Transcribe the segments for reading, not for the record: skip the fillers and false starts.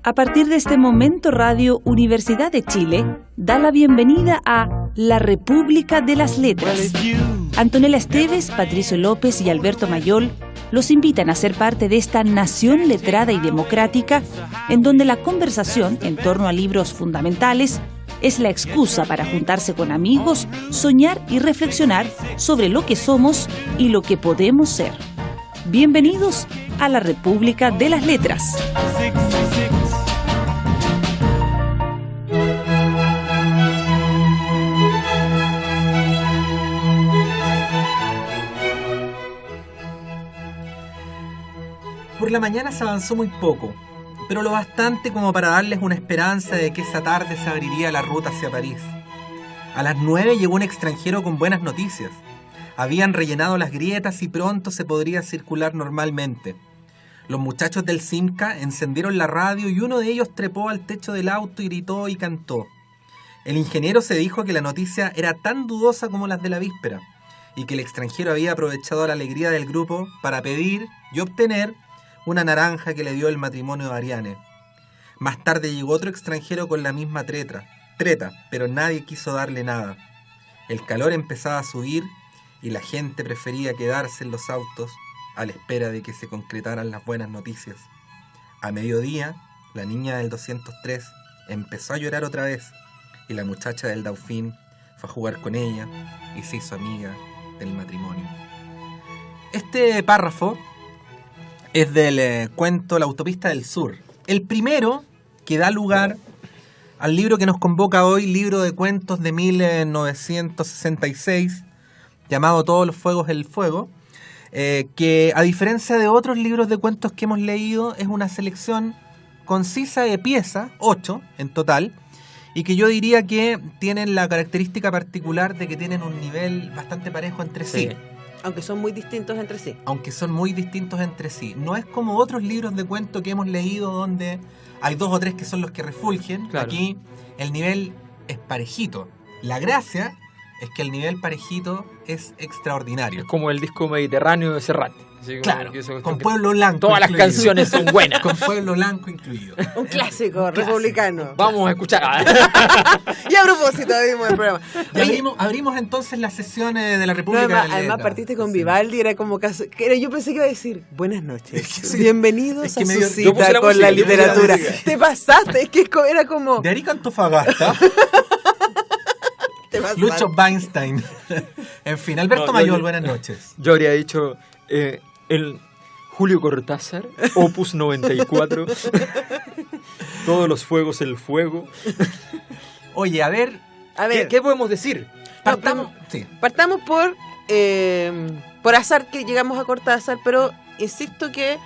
A partir de este momento, Radio Universidad de Chile da la bienvenida a La República de las Letras. Antonella Esteves, Patricio López y Alberto Mayol los invitan a ser parte de esta nación letrada y democrática, en donde la conversación en torno a libros fundamentales es la excusa para juntarse con amigos, soñar y reflexionar sobre lo que somos y lo que podemos ser. Bienvenidos a La República de las Letras. Por la mañana se avanzó muy poco, pero lo bastante como para darles una esperanza de que esa tarde se abriría la ruta hacia París. A las 9 llegó un extranjero con buenas noticias. Habían rellenado las grietas y pronto se podría circular normalmente. Los muchachos del Simca encendieron la radio y uno de ellos trepó al techo del auto y gritó y cantó. El ingeniero se dijo que la noticia era tan dudosa como las de la víspera y que el extranjero había aprovechado la alegría del grupo para pedir y obtener una naranja que le dio el matrimonio de Ariane. Más tarde llegó otro extranjero con la misma treta, pero nadie quiso darle nada. El calor empezaba a subir y la gente prefería quedarse en los autos a la espera de que se concretaran las buenas noticias. A mediodía, la niña del 203 empezó a llorar otra vez y la muchacha del Dauphin fue a jugar con ella y se hizo amiga del matrimonio. Este párrafo es del cuento La Autopista del Sur, el primero que da lugar al libro que nos convoca hoy, libro de cuentos de 1966, llamado Todos los fuegos el fuego, que a diferencia de otros libros de cuentos que hemos leído, es una selección concisa de piezas, 8 en total, y que yo diría que tienen la característica particular de que tienen un nivel bastante parejo entre sí. Aunque son muy distintos entre sí. No es como otros libros de cuento que hemos leído donde hay 2 o 3 que son los que refulgen. Claro. Aquí el nivel es parejito. La gracia es que el nivel parejito es extraordinario. Es como el disco Mediterráneo de Serrat. Claro, con Pueblo Blanco todas incluido. Las canciones son buenas. Con Pueblo Blanco incluido. Un clásico republicano. Vamos a escuchar. Y a propósito, abrimos el programa. Abrimos entonces las sesiones de la República. Además partiste con Vivaldi, era como casi... Yo pensé que iba a decir, buenas noches, bienvenidos a su cita con la literatura. Te pasaste, es que era como... De Arica Antofagasta. Lucho Weinstein. En fin, Alberto Mayol, buenas noches. Yo habría dicho... el Julio Cortázar, Opus 94, Todos los fuegos el fuego. Oye, a ver ¿qué podemos decir? Partamos por azar que llegamos a Cortázar, pero insisto que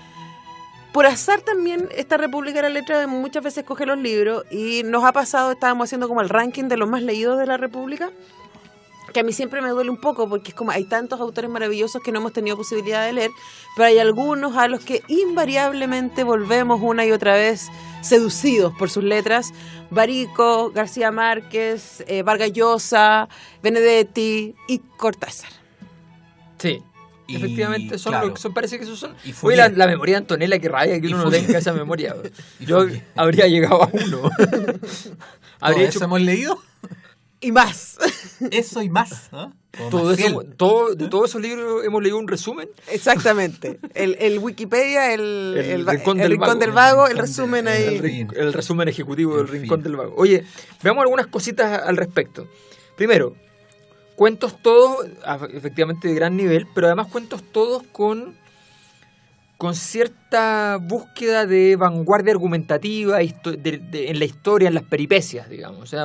por azar también esta República de la Letra muchas veces coge los libros y nos ha pasado, estábamos haciendo como el ranking de los más leídos de la República, que a mí siempre me duele un poco porque es como hay tantos autores maravillosos que no hemos tenido posibilidad de leer, pero hay algunos a los que invariablemente volvemos una y otra vez seducidos por sus letras. Barico, García Márquez, Vargas Llosa, Benedetti y Cortázar. Sí. Efectivamente, parece que esos son. Fue la memoria de Antonella, que rabia que uno no tenga esa memoria. Yo habría llegado a uno. ¿Eso hemos leído? Y más. Eso y más, ¿no? De todos esos libros hemos leído un resumen. Exactamente. El Wikipedia, el Rincón del Vago, el resumen ahí. El resumen ejecutivo del Rincón del Vago. Oye, veamos algunas cositas al respecto. Primero, cuentos todos, efectivamente de gran nivel, pero además cuentos todos con cierta búsqueda de vanguardia argumentativa en la historia, en las peripecias, digamos. O sea,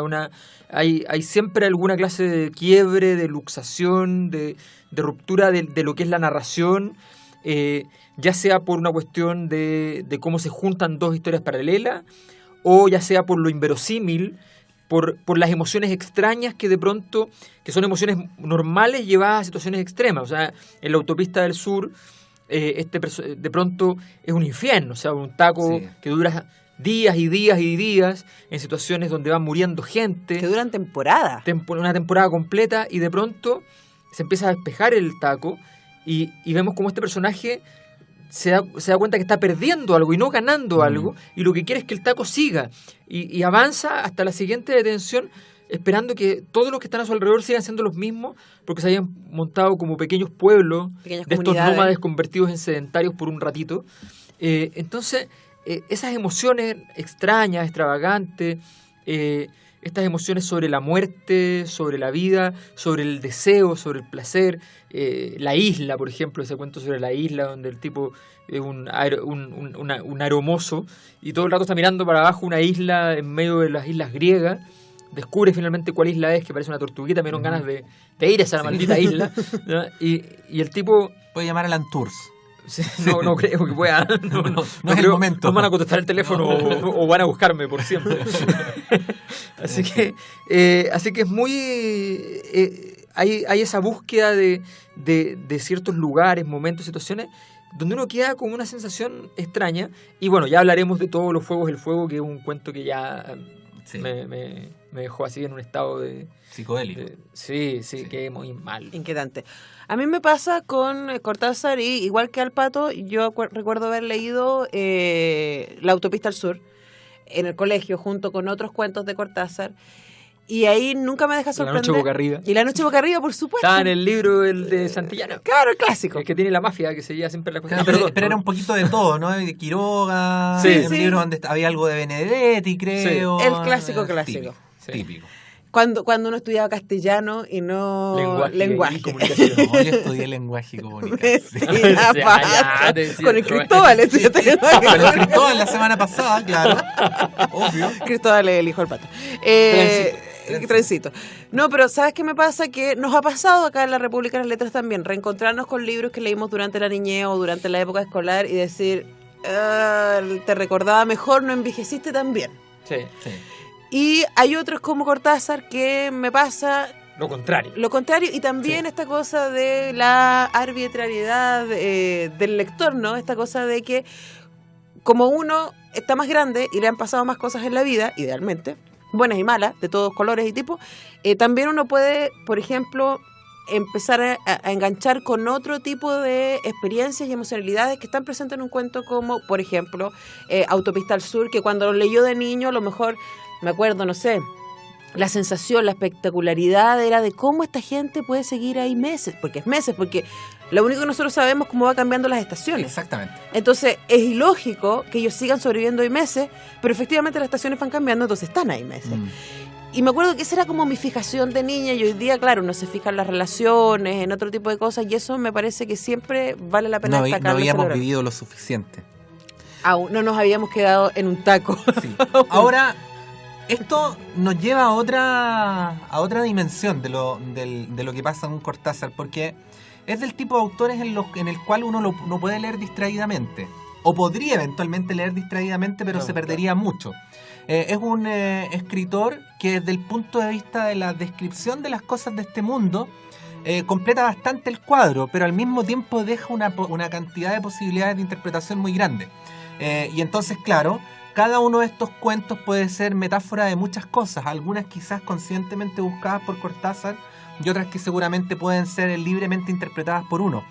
hay siempre alguna clase de quiebre, de luxación, de ruptura de lo que es la narración, ya sea por una cuestión de cómo se juntan dos historias paralelas, o ya sea por lo inverosímil, por las emociones extrañas que de pronto, que son emociones normales llevadas a situaciones extremas. O sea, en La Autopista del Sur, de pronto es un infierno, o sea, un taco que dura días y días y días, en situaciones donde va muriendo gente. Que duran temporada. Una temporada completa, y de pronto se empieza a despejar el taco y vemos como este personaje se da cuenta que está perdiendo algo y no ganando algo, y lo que quiere es que el taco siga y avanza hasta la siguiente detención, esperando que todos los que están a su alrededor sigan siendo los mismos, porque se hayan montado como pequeños pueblos Pequeñas de estos comunidades. nómades convertidos en sedentarios por un ratito. Entonces, esas emociones extrañas, extravagantes, estas emociones sobre la muerte, sobre la vida, sobre el deseo, sobre el placer, la isla, por ejemplo, ese cuento sobre la isla donde el tipo es un aeromozo y todo el rato está mirando para abajo una isla en medio de las islas griegas, descubre finalmente cuál isla es, que parece una tortuguita, me dieron ganas de ir a esa maldita isla, ¿no? Y el tipo... Puede llamar a Lantours. Sí, no creo que pueda. No es el creo, momento. no van a contestar el teléfono o van a buscarme por siempre. Así que es muy... hay esa búsqueda de ciertos lugares, momentos, situaciones donde uno queda con una sensación extraña. Y bueno, ya hablaremos de Todos los fuegos del fuego, que es un cuento que ya Sí. me dejó así en un estado de... Psicodélico. Sí, quedé muy mal. Inquietante. A mí me pasa con Cortázar y igual que al Pato, yo recuerdo haber leído La autopista al sur en el colegio junto con otros cuentos de Cortázar y ahí nunca me deja La sorprender. noche boca arriba. Y La noche boca arriba, por supuesto. Estaba en el libro el de Santillana. Claro, el clásico. El que tiene la mafia, que seguía siempre la cuestión. Claro, pero era un poquito de todo, ¿no? De Quiroga, Sí. un Sí. libro donde había algo de Benedetti, creo. El clásico. Típico. Sí. Típico. Cuando uno estudiaba castellano y no Lenguaje y comunicación. No, yo estudié lenguaje y comunicación. Mentira, Sí, Pato. ya te decía, Con el Roberto. Cristóbal estudiaste Con el Cristóbal la semana pasada, claro. Obvio. Cristóbal es el hijo del Pato. Trencito. No, pero ¿sabes qué me pasa? Que nos ha pasado acá en la República de las Letras también, reencontrarnos con libros que leímos durante la niñez o durante la época escolar y decir, te recordaba mejor, no envejeciste tan bien. Sí. Sí. Y hay otros como Cortázar que me pasa Lo contrario. lo contrario, y también Sí. esta cosa de la arbitrariedad del lector, ¿no? Esta cosa de que como uno está más grande y le han pasado más cosas en la vida, idealmente, buenas y malas, de todos colores y tipos, también uno puede, por ejemplo, empezar a enganchar con otro tipo de experiencias y emocionalidades que están presentes en un cuento como, por ejemplo, Autopista al Sur, que cuando lo leyó de niño, a lo mejor, me acuerdo, no sé, la sensación, la espectacularidad era de cómo esta gente puede seguir ahí meses, porque lo único que nosotros sabemos es cómo va cambiando las estaciones. Exactamente. Entonces es ilógico que ellos sigan sobreviviendo ahí meses, pero efectivamente las estaciones van cambiando, entonces están ahí meses. Y me acuerdo que esa era como mi fijación de niña y hoy día, claro, uno se fija en las relaciones, en otro tipo de cosas y eso me parece que siempre vale la pena No destacarlo. habíamos celebrar. vivido lo suficiente. Aún no nos habíamos quedado en un taco. Sí. Ahora, esto nos lleva a otra dimensión de lo que pasa en un Cortázar, porque es del tipo de autores en el cual uno no puede leer distraídamente, o podría eventualmente leer distraídamente, pero No, se perdería mucho. Es un escritor que desde el punto de vista de la descripción de las cosas de este mundo, completa bastante el cuadro, pero al mismo tiempo deja una cantidad de posibilidades de interpretación muy grande. Y entonces, claro, cada uno de estos cuentos puede ser metáfora de muchas cosas, algunas quizás conscientemente buscadas por Cortázar y otras que seguramente pueden ser libremente interpretadas por uno.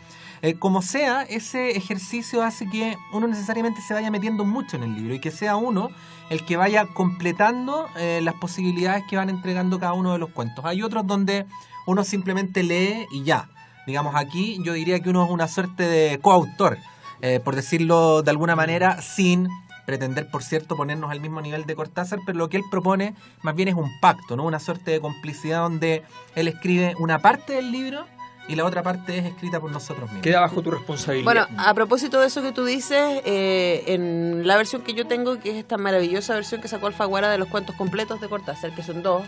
Como sea, ese ejercicio hace que uno necesariamente se vaya metiendo mucho en el libro y que sea uno el que vaya completando las posibilidades que van entregando cada uno de los cuentos. Hay otros donde uno simplemente lee y ya. Digamos, aquí yo diría que uno es una suerte de coautor, por decirlo de alguna manera, sin pretender, por cierto, ponernos al mismo nivel de Cortázar, pero lo que él propone más bien es un pacto, ¿no? Una suerte de complicidad donde él escribe una parte del libro y la otra parte es escrita por nosotros mismos. Queda bajo tu responsabilidad. Bueno, a propósito de eso que tú dices, en la versión que yo tengo, que es esta maravillosa versión que sacó Alfaguara de los cuentos completos de Cortázar, que son 2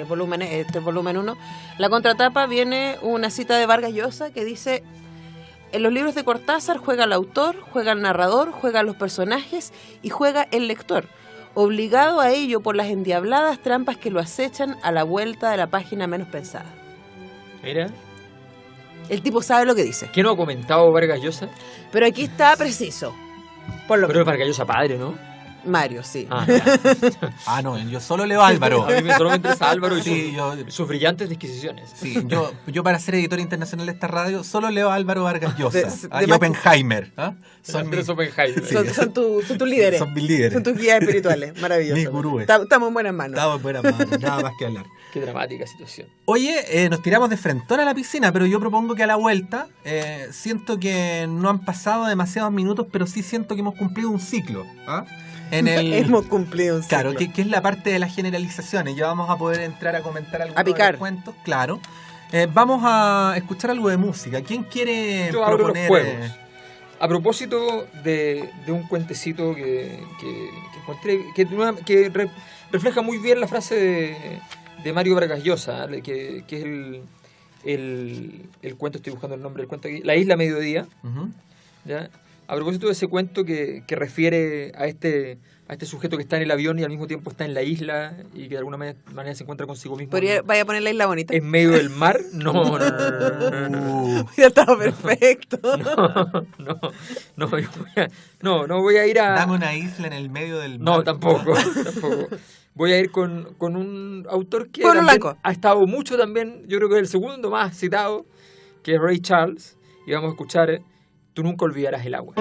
volúmenes, este es volumen 1, la contratapa viene una cita de Vargas Llosa que dice: en los libros de Cortázar juega el autor, juega el narrador, juega los personajes y juega el lector, obligado a ello por las endiabladas trampas que lo acechan a la vuelta de la página menos pensada. Mira, El tipo sabe lo que dice, ¿qué no ha comentado Vargas Llosa? pero aquí está preciso. Por lo Pero es Vargas Llosa padre, ¿no? Mario, sí. Ah, no, yo solo leo a Álvaro. A mí solo me interesa Álvaro y Sí, sus brillantes disquisiciones. Sí, yo para ser editor internacional de esta radio solo leo a Álvaro Vargas Llosa y de Oppenheimer. Son mis Oppenheimer. Sí. Son tus líderes. Son mis líderes. Son tus guías espirituales. Maravilloso. Mis gurúes. Estamos en buenas manos. Estamos en buenas manos, nada más que hablar. Qué dramática situación. Oye, nos tiramos de frentón a la piscina, pero yo propongo que a la vuelta siento que no han pasado demasiados minutos, pero sí siento que hemos cumplido un ciclo. ¿Ah? Hemos cumplido un ciclo. Claro, que es la parte de las generalizaciones. Ya vamos a poder entrar a comentar algunos A picar. de los cuentos. Claro. Vamos a escuchar algo de música. ¿Quién quiere Yo abro proponer? los juegos. A propósito de un cuentecito que encontré, que refleja muy bien la frase de Mario Vargas Llosa, que es el cuento, estoy buscando el nombre del cuento aquí, La Isla Mediodía. Ujú. ¿Ya? A propósito de ese cuento que refiere a este sujeto que está en el avión y al mismo tiempo está en la isla y que de alguna manera se encuentra consigo mismo ¿Vaya a poner la isla bonita? en medio del mar. No. Ya estaba perfecto. No voy a ir a... Dame una isla en el medio del mar. No, tampoco. Voy a ir con un autor que Pueblo también Blanco. ha estado mucho también, yo creo que es el segundo más citado, que es Ray Charles, y vamos a escuchar Tú nunca olvidarás el agua.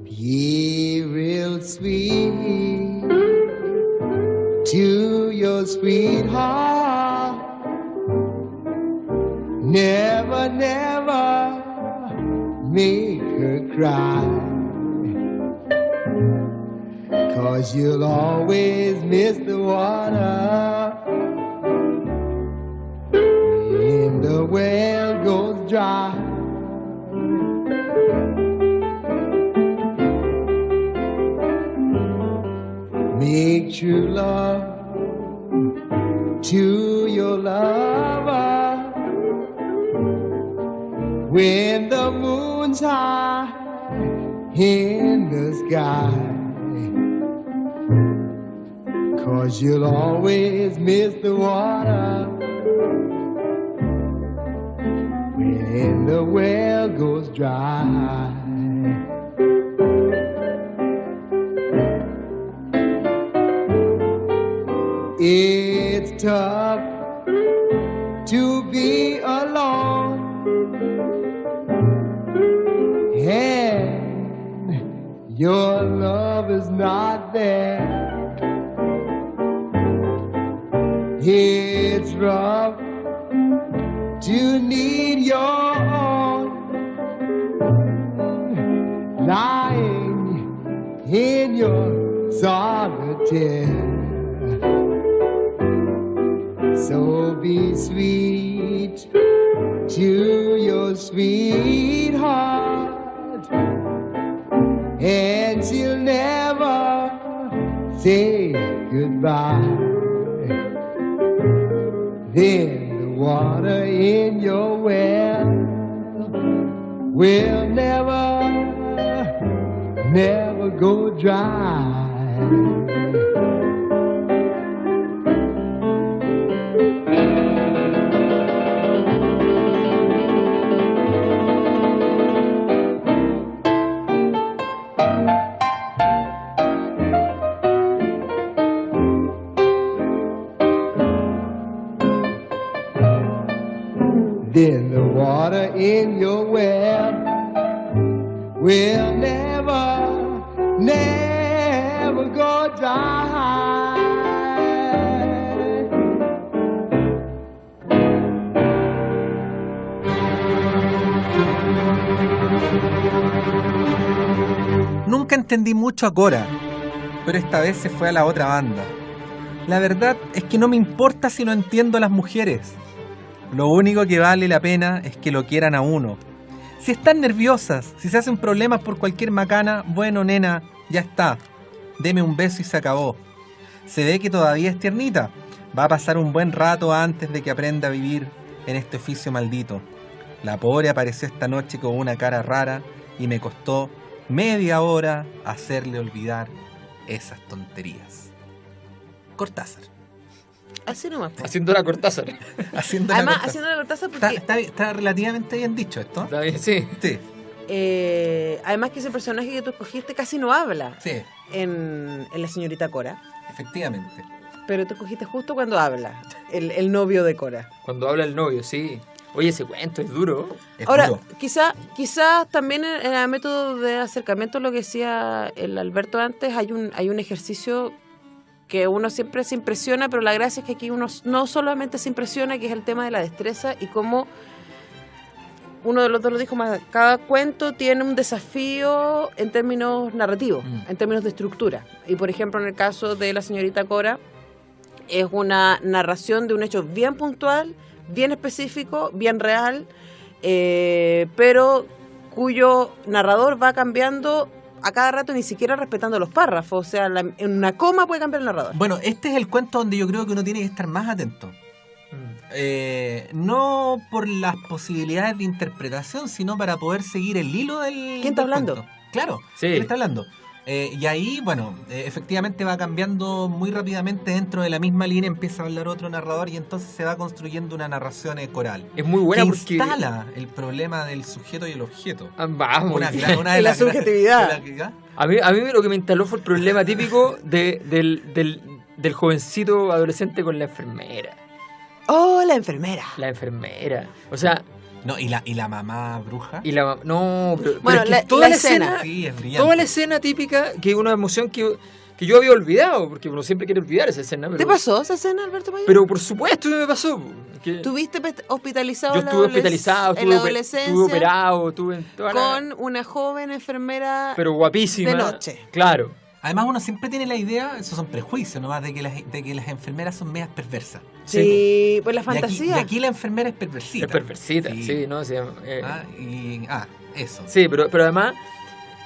Be real sweet to your sweetheart. Never, never make her cry. 'Cause you'll always miss the water when the well goes dry. Make true love to your lover when the moon's high in the sky. 'Cause you'll always miss the water when the well goes dry. It's tough to be alone, and your love is not there. It's rough to need your own, lying in your solitaire. So be sweet to your sweetheart, and she'll never say goodbye. Then the water in your well will never, never go dry. Then the water in your well will never, never go dry. Nunca entendí mucho a Cora, pero esta vez se fue a la otra banda. La verdad es que no me importa si no entiendo a las mujeres. Lo único que vale la pena es que lo quieran a uno. Si están nerviosas, si se hacen problemas por cualquier macana, bueno, nena, ya está. Deme un beso y se acabó. Se ve que todavía es tiernita. Va a pasar un buen rato antes de que aprenda a vivir en este oficio maldito. La pobre apareció esta noche con una cara rara y me costó media hora hacerle olvidar esas tonterías. Cortázar. Así nomás. Haciendo la Cortázar. Haciendo Además, Cortázar. haciendo la cortaza porque Está relativamente bien dicho esto. ¿Está bien? Sí. Sí. Además que ese personaje que tú escogiste casi no habla Sí, en La señorita Cora, efectivamente. pero tú escogiste justo cuando habla el novio de Cora. Cuando habla el novio, sí. Oye, ese cuento es duro. Es Ahora, duro. quizás también en el método de acercamiento, lo que decía el Alberto antes, hay un ejercicio que uno siempre se impresiona, pero la gracia es que aquí uno no solamente se impresiona, que es el tema de la destreza y cómo uno de los dos lo dijo más, cada cuento tiene un desafío en términos narrativos, en términos de estructura. Y por ejemplo, en el caso de La señorita Cora, es una narración de un hecho bien puntual, bien específico, bien real, pero cuyo narrador va cambiando a cada rato, ni siquiera respetando los párrafos. O sea, en una coma puede cambiar el narrador. Bueno, este es el cuento donde yo creo que uno tiene que estar más atento. No por las posibilidades de interpretación, sino para poder seguir el hilo del ¿Quién está del hablando? cuento. Claro, Sí. ¿quién está hablando? Y ahí, bueno, efectivamente va cambiando muy rápidamente dentro de la misma línea, empieza a hablar otro narrador y entonces se va construyendo una narración coral. Es muy buena que porque... instala el problema del sujeto y el objeto. Vamos. Una de Y la las subjetividad. A mí lo que me instaló fue el problema típico del jovencito adolescente con la enfermera. ¡Oh, la enfermera! La enfermera. O sea, No, y la mamá bruja. no, pero Bueno, es que la toda la escena. escena, Sí, es brillante. toda la escena típica, que es una emoción que yo había olvidado, porque uno siempre quiere olvidar esa escena. Pero, ¿Te pasó esa escena, Alberto Mayor? Pero por supuesto que me pasó. Que ¿Tuviste hospitalizado yo en la estuve hospitalizado, en la estuve adolescencia operado, estuve en toda con una joven enfermera pero guapísima. de noche? Claro. Además uno siempre tiene la idea, esos son prejuicios nomás, de que las enfermeras son medias perversas. Sí, pues la Y aquí, fantasía. y aquí la enfermera es perversita. Es perversita, Sí. sí, ¿no? Eso. Sí, pero además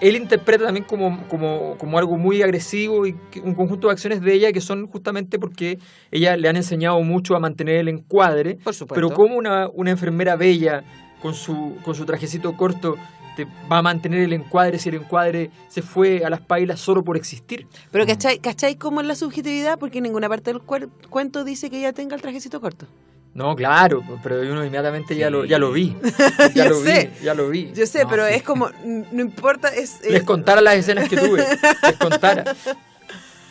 él interpreta también como algo muy agresivo y un conjunto de acciones de ella que son justamente porque ella le han enseñado mucho a mantener el encuadre. Por supuesto. Pero como una enfermera bella con su trajecito corto te va a mantener el encuadre si el encuadre se fue a las pailas solo por existir. Pero ¿cachai cómo es la subjetividad? Porque en ninguna parte del cuento dice que ella tenga el trajecito corto. No, claro, pero uno inmediatamente ya lo vi. Yo sé. Ya lo vi. Yo sé, No, pero sí. es como, no importa, Les contara las escenas que tuve.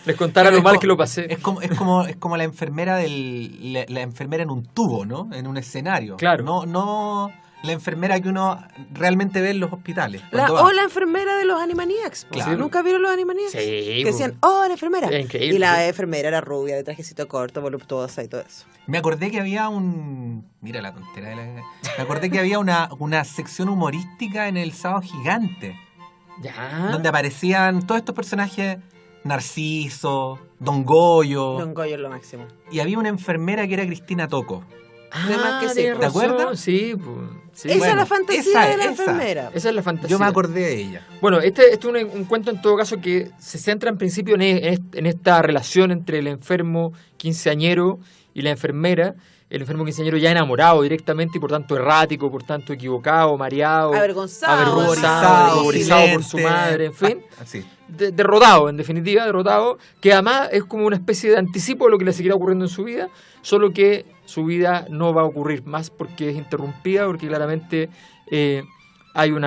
Les contara lo mal que lo pasé. Es como la enfermera la enfermera en un tubo, ¿no? En un escenario. Claro. No la enfermera que uno realmente ve en los hospitales. cuando va. o la enfermera de los Animaniacs. po. Claro. ¿Nunca vieron los Animaniacs? Sí, Que po. decían, oh, la enfermera. Es increíble. Y la enfermera era rubia, de trajecito corto, voluptuosa y todo eso. Me acordé que había Mira la tontera. Me acordé que había una sección humorística en El Sábado Gigante, Ya. donde aparecían todos estos personajes, Narciso, Don Goyo, Don Goyo es lo máximo. y había una enfermera que era Cristina Toco. Además que sí, tienes ¿te razón, acuerdas? Sí, pues. Sí. Esa bueno, es la fantasía esa de la es, enfermera. Esa es la fantasía. Yo me acordé de ella. Bueno, este es un cuento en todo caso que se centra en principio en esta relación entre el enfermo quinceañero y la enfermera. El enfermo quinceañero ya enamorado directamente y por tanto errático, por tanto equivocado, mareado, Avergonzado, ruborizado por su silente. madre, en fin. Sí. Derrotado, en definitiva, derrotado, que además es como una especie de anticipo de lo que le seguirá ocurriendo en su vida, solo que su vida no va a ocurrir más porque es interrumpida, porque claramente hay un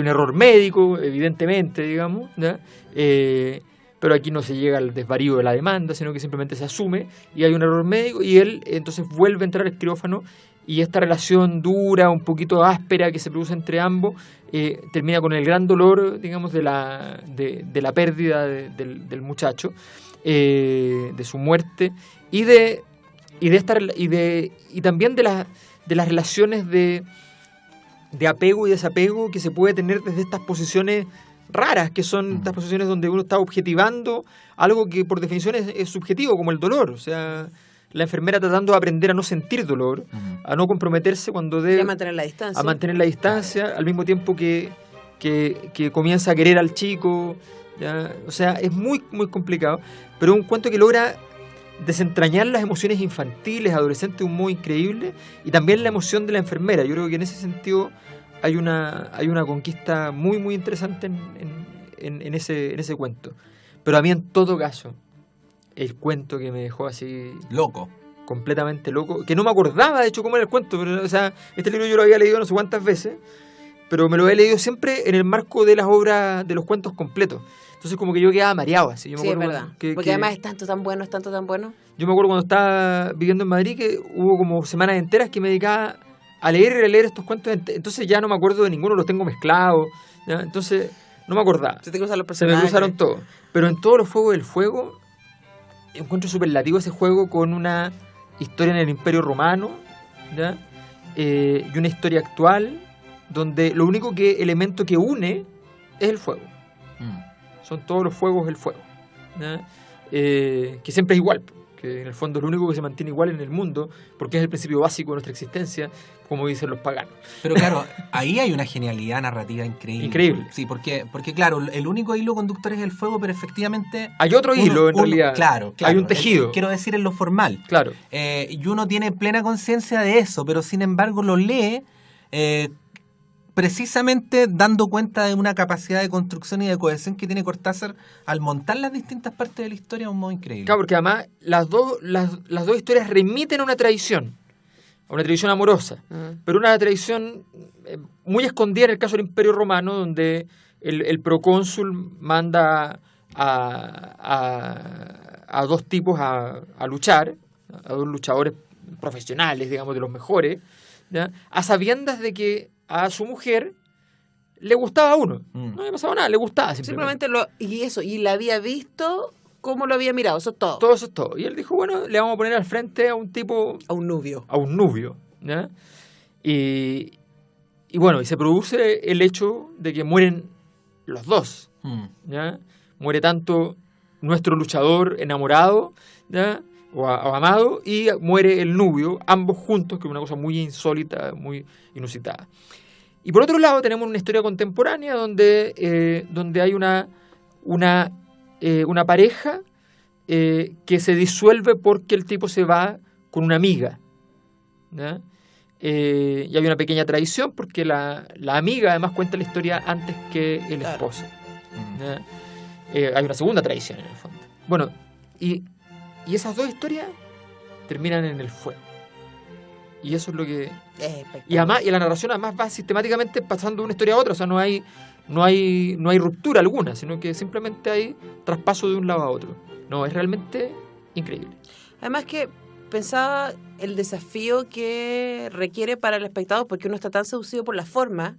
error médico, evidentemente, digamos, ¿ya? Pero aquí no se llega al desvarío de la demanda, sino que simplemente se asume y hay un error médico y él entonces vuelve a entrar al quirófano y esta relación dura, un poquito áspera que se produce entre ambos, termina con el gran dolor, digamos, de la pérdida del muchacho, de su muerte y también de las relaciones de apego y desapego que se puede tener desde estas posiciones raras, que son estas posiciones donde uno está objetivando algo que por definición es subjetivo, como el dolor. O sea, la enfermera tratando de aprender a no sentir dolor, a no comprometerse cuando debe, Y a mantener la distancia. a mantener la distancia, al mismo tiempo que comienza a querer al chico, ¿ya? O sea, es muy, muy complicado, pero es un cuento que logra desentrañar las emociones infantiles, adolescentes de un modo increíble, y también la emoción de la enfermera. Yo creo que en ese sentido hay una conquista muy, muy interesante en ese cuento. Pero a mí, en todo caso, el cuento que me dejó así Loco. completamente loco, que no me acordaba de hecho cómo era el cuento, pero o sea, este libro yo lo había leído no sé cuántas veces, pero me lo he leído siempre en el marco de las obras, de los cuentos completos. Entonces como que yo quedaba mareado así. Yo me Sí, es acuerdo verdad. que- Porque que- además es tanto tan bueno, es tanto tan bueno. Yo me acuerdo cuando estaba viviendo en Madrid que hubo como semanas enteras que me dedicaba a leer y releer estos cuentos. Entonces ya no me acuerdo de ninguno, los tengo mezclados. ¿Ya? Entonces no me acordaba. Se te cruzan los Se me personajes. cruzaron todos. Pero en todos los Fuegos del Fuego encuentro superlativo ese juego con una historia en el Imperio Romano, ¿ya? Y una historia actual donde lo único elemento que une es el fuego. Son todos los fuegos el fuego, ¿ya? Que siempre es igual, que en el fondo es lo único que se mantiene igual en el mundo, porque es el principio básico de nuestra existencia, como dicen los paganos. Pero claro, ahí hay una genialidad narrativa increíble. Increíble. Sí, porque claro, el único hilo conductor es el fuego, pero efectivamente... Hay otro hilo, en realidad. Claro. Hay un tejido. Quiero decir en lo formal. Claro. Y uno tiene plena conciencia de eso, pero sin embargo lo lee precisamente dando cuenta de una capacidad de construcción y de cohesión que tiene Cortázar al montar las distintas partes de la historia de un modo increíble. Claro, porque además las dos historias remiten a una tradición amorosa, pero una tradición muy escondida en el caso del Imperio Romano, donde el procónsul manda a dos tipos a luchar, a dos luchadores profesionales, digamos, de los mejores, ¿ya? A sabiendas de que a su mujer le gustaba a uno. No había pasado nada, le gustaba simplemente. Y la había visto cómo lo había mirado, eso es todo. Todo eso es todo. Y él dijo, bueno, le vamos a poner al frente a un tipo... A un nubio. A un nubio, ¿ya? Y bueno, y se produce el hecho de que mueren los dos, ¿ya? Muere tanto nuestro luchador enamorado, ¿ya? O amado, y muere el nubio, ambos juntos, que es una cosa muy insólita, muy inusitada. Y por otro lado tenemos una historia contemporánea donde hay una pareja que se disuelve porque el tipo se va con una amiga, ¿ya? Y hay una pequeña traición porque la amiga además cuenta la historia antes que el esposo, ¿ya? Hay una segunda traición en el fondo. Bueno, y esas dos historias terminan en el fuego. Y eso es lo que... Y además, y la narración además va sistemáticamente pasando de una historia a otra. O sea, no hay ruptura alguna, sino que simplemente hay traspaso de un lado a otro. No, es realmente increíble. Además que pensaba el desafío que requiere para el espectador, porque uno está tan seducido por la forma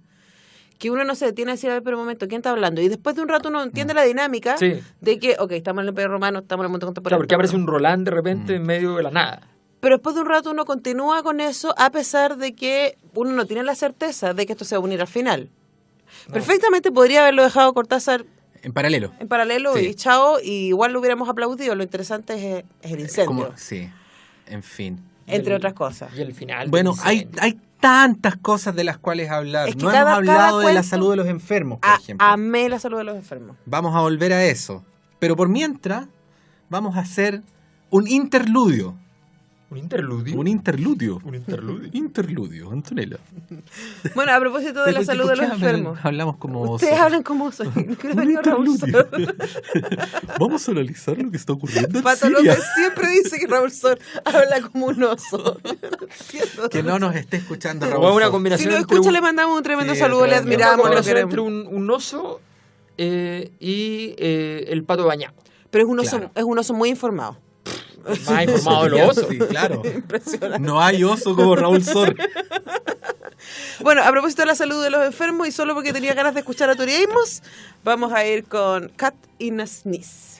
que uno no se detiene a decir, a ver, pero un momento, ¿quién está hablando? Y después de un rato uno entiende la dinámica de que, ok, estamos en el Imperio Romano, estamos en el mundo contemporáneo. Claro, porque aparece un Roland de repente en medio de la nada. Pero después de un rato uno continúa con eso, a pesar de que uno no tiene la certeza de que esto se va a unir al final. No. Perfectamente podría haberlo dejado Cortázar en paralelo. Y chao, y igual lo hubiéramos aplaudido. Lo interesante es el incendio. Sí, en fin. Entre otras cosas. Y el final. Bueno, hay tantas cosas de las cuales hablar. Es que no hemos hablado de la salud de los enfermos, por ejemplo. Amé la salud de los enfermos. Vamos a volver a eso. Pero por mientras, vamos a hacer un interludio. ¿Un interludio? Un interludio. Un interludio. Interludio, Antonella. Bueno, a propósito de la salud de los enfermos. Hablamos como Ustedes hablan como osos. Un interludio. Vamos a analizar lo que está ocurriendo en Pato Siria. López siempre dice que Raúl Sor habla como un oso. Que no nos esté escuchando O Raúl una Sor. combinación Si nos escucha, le mandamos un tremendo saludo, le admiramos. Una Lo combinación queremos. entre un oso y el pato bañado. Pero es un oso muy informado. Más informado de los osos. Sí, claro. Impresionante. No hay oso como Raúl Sor. Bueno, a propósito de la salud de los enfermos y solo porque tenía ganas de escuchar a Tori Amos, vamos a ir con Cat in a Sneeze.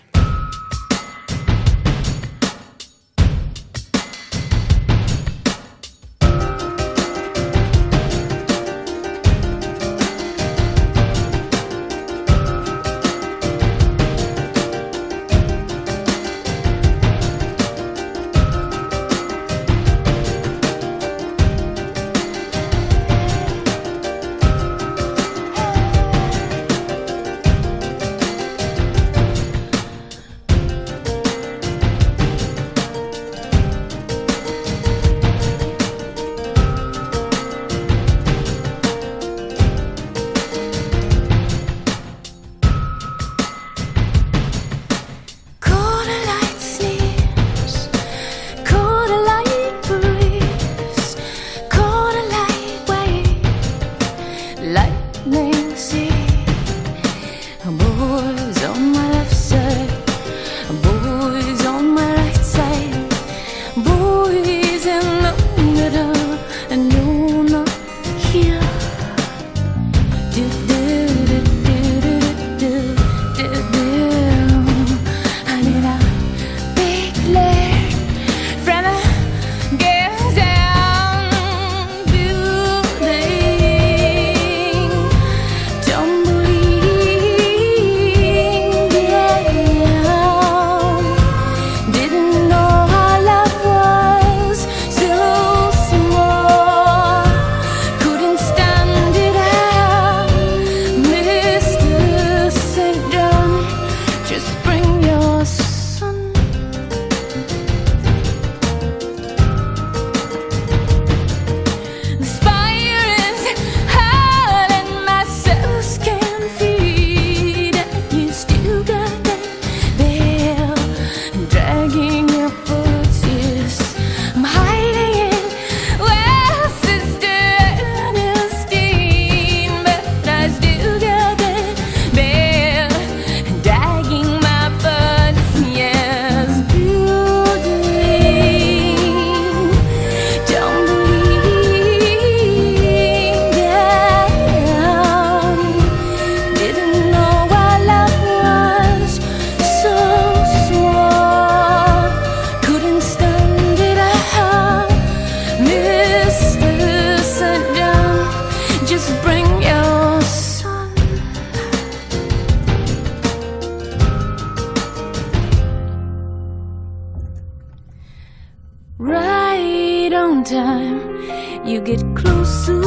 time you get closer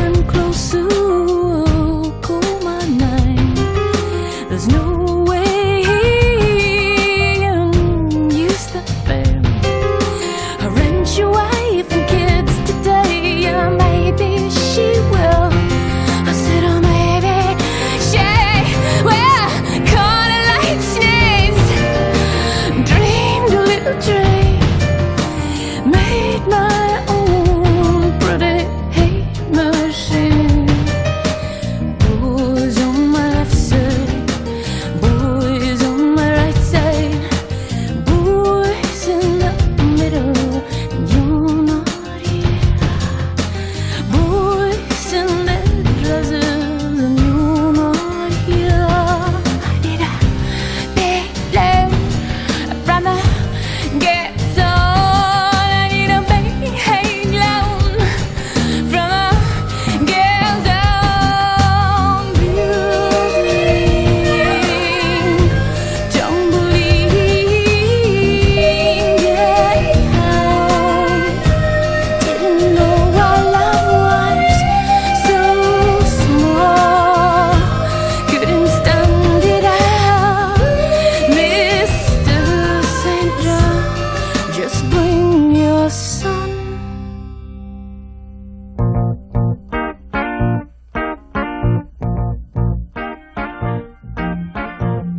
and closer. Call my name. There's no way you stop there. Arrange your wife and kids today. Yeah, maybe she will. I said, oh, maybe she will. Call it like snakes. Dreamed a little dream. Made my own pretty hate machine. Boys on my left side, boys on my right side, boys in the middle, and you're not here. Boys in their dresses, and you're not here. I need a big leg from the ghetto. I need a big hang from the ghetto. Building, tumbling, yeah. Didn't know our love was so small. Couldn't stand it out, Mr. St. John. Just bring your son.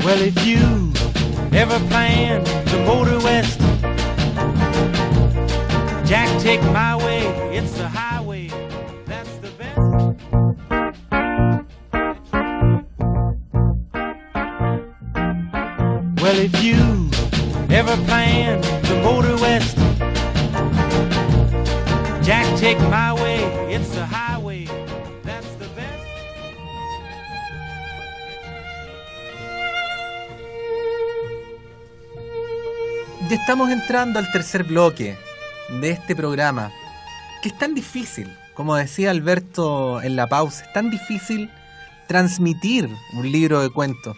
Well, if you ever plan to motor west, Jack, take my way, it's the highway, that's the best. Well, if you ever plan to motor west, Jack, take my way, it's the highway, that's the best. Ya estamos entrando al tercer bloque de este programa, que es tan difícil, como decía Alberto en la pausa, es tan difícil transmitir un libro de cuentos.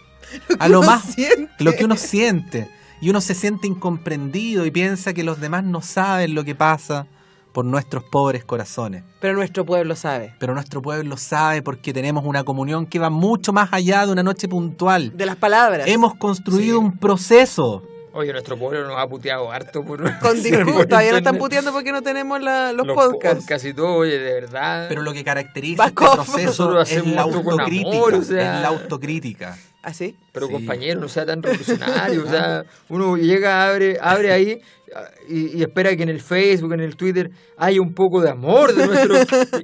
A lo más lo que uno siente, y uno se siente incomprendido y piensa que los demás no saben lo que pasa por nuestros pobres corazones. Pero nuestro pueblo sabe. Pero nuestro pueblo sabe porque tenemos una comunión que va mucho más allá de una noche puntual. De las palabras. Hemos construido un proceso. Oye, nuestro pueblo nos ha puteado harto por... Con disculpas, todavía no están puteando porque no tenemos los podcasts. Y todo, oye, de verdad. Pero lo que caracteriza Back este off. proceso Nosotros es hacemos la esto con autocrítica. amor, o sea. Es la autocrítica. ¿Ah, sí? Pero Sí. compañero, no sea tan revolucionario. O sea, uno llega, abre ahí y espera que en el Facebook, en el Twitter, haya un poco de amor de nuestro...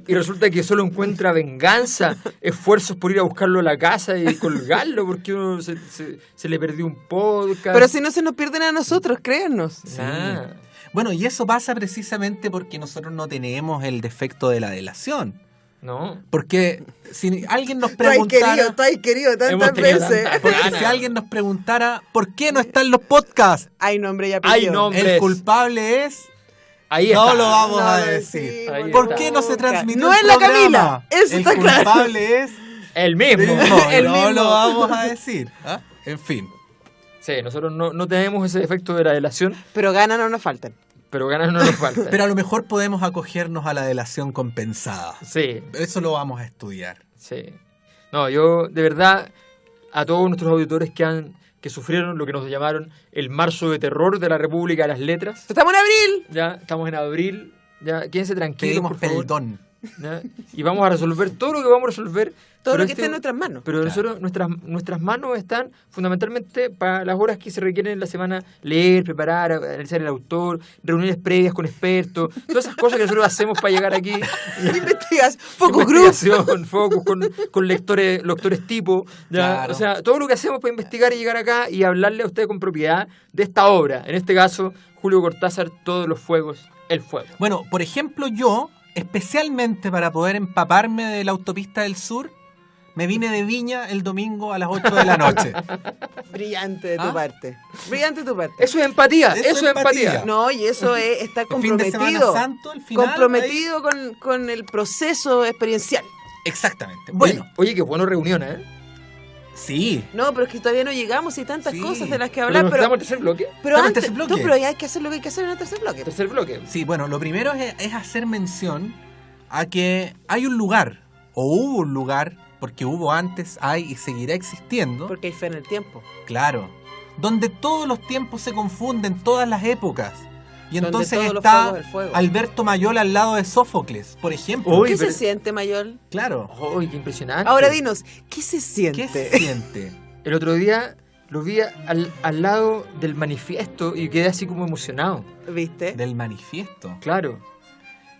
y resulta que solo encuentra venganza, esfuerzos por ir a buscarlo a la casa y colgarlo porque uno se le perdió un podcast. Pero si no se nos pierden a nosotros, créannos. Ah. Bueno, y eso pasa precisamente porque nosotros no tenemos el defecto de la delación. No. Porque si alguien nos Tú has preguntara... querido Hemos tantas tenido veces. tantas Porque ganas. si alguien nos preguntara ¿por qué no están los podcasts? Hay nombre y Hay apellido. nombre. El Hombres. culpable es... Ahí No está. lo vamos No a lo decir. decimos, Ahí ¿Por está. qué no se transmitió No el es la programa? Camila, eso El está claro. culpable es... El mismo. No, El no mismo. lo vamos a decir. ¿Ah? En fin. Sí, nosotros no tenemos ese efecto de la delación, Pero ganas no nos faltan. pero ganas no nos faltan. Pero a lo mejor podemos acogernos a la delación compensada. Sí, Eso lo vamos a estudiar. sí. No, yo, de verdad, a todos nuestros auditores que sufrieron lo que nos llamaron el marzo de terror de la República de las Letras. ¡Estamos en abril! Ya, estamos en abril. Ya, quédense tranquilos, Pedimos por favor. perdón. ¿Ya? Y vamos a resolver todo lo que vamos a resolver. Todo pero lo que esté en nuestras manos. Pero nosotros, nuestras manos están fundamentalmente para las horas que se requieren en la semana: leer, preparar, analizar el autor, reuniones previas con expertos, todas esas cosas que nosotros hacemos para llegar aquí. Investigas, focus group. Investigación, focus con lectores tipo. ¿ya? Claro. O sea, todo lo que hacemos para investigar y llegar acá y hablarle a usted con propiedad de esta obra. En este caso, Julio Cortázar, Todos los fuegos, el fuego. Bueno, por ejemplo, yo, especialmente para poder empaparme de la autopista del sur, me vine de Viña el domingo a las 8 de la noche. Brillante de tu ¿Ah? parte. Brillante de tu parte. Eso es empatía, Eso eso es es empatía. empatía. No, y eso es estar El fin de Semana comprometido. Santo, el final, Comprometido con el proceso experiencial. Exactamente. Bueno, Bueno, oye, qué buena reunión, ¿eh? Sí. No, pero es que todavía no llegamos y hay tantas Sí. cosas de las que Pero hablar. nos Pero, quedamos al tercer bloque. pero Estamos en antes, tercer bloque. no, pero hay que hacer lo que hay que hacer en el tercer bloque. Tercer bloque. Sí, bueno, lo primero es hacer mención a que hay un lugar, o hubo un lugar, porque hubo antes, hay y seguirá existiendo, Porque hay fe en el tiempo. claro, donde todos los tiempos se confunden, todas las épocas. Y Donde entonces todos los está fuegos, el fuego. Alberto Mayol al lado de Sófocles, por ejemplo. Uy, ¿Qué pero- se siente, Mayol? Claro. ¡Uy, qué impresionante! Ahora dinos, ¿qué se siente? ¿Qué se siente? El otro día lo vi al lado del manifiesto y quedé así como emocionado. ¿Viste? Del manifiesto. Claro,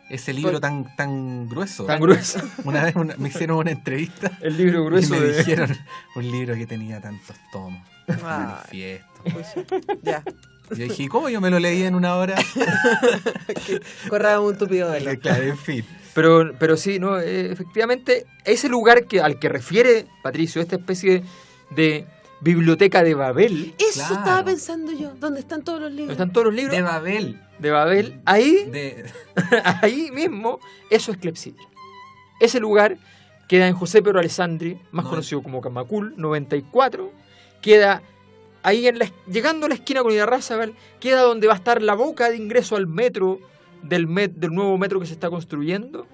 Ese libro Por- tan grueso. tan grueso. Una vez me hicieron una entrevista El libro y grueso me de... dijeron un libro que tenía tantos tomos. El Ay. manifiesto. Ya. Y yo dije, ¿cómo yo me lo leí en una hora? Corramos un tupido velo. Claro, en fin. Pero sí, no, efectivamente, ese lugar al que refiere Patricio, esta especie de biblioteca de Babel, Eso Claro. estaba pensando yo. ¿Dónde están todos los donde libros? están todos los libros De Babel. de Babel, ahí, De... ahí mismo, eso es Clepsidra. Ese lugar queda en José Pedro Alessandri, más No, conocido como Camacul, 94, queda ahí llegando a la esquina con Irarrázaval, queda donde va a estar la boca de ingreso al metro del nuevo metro que se está construyendo,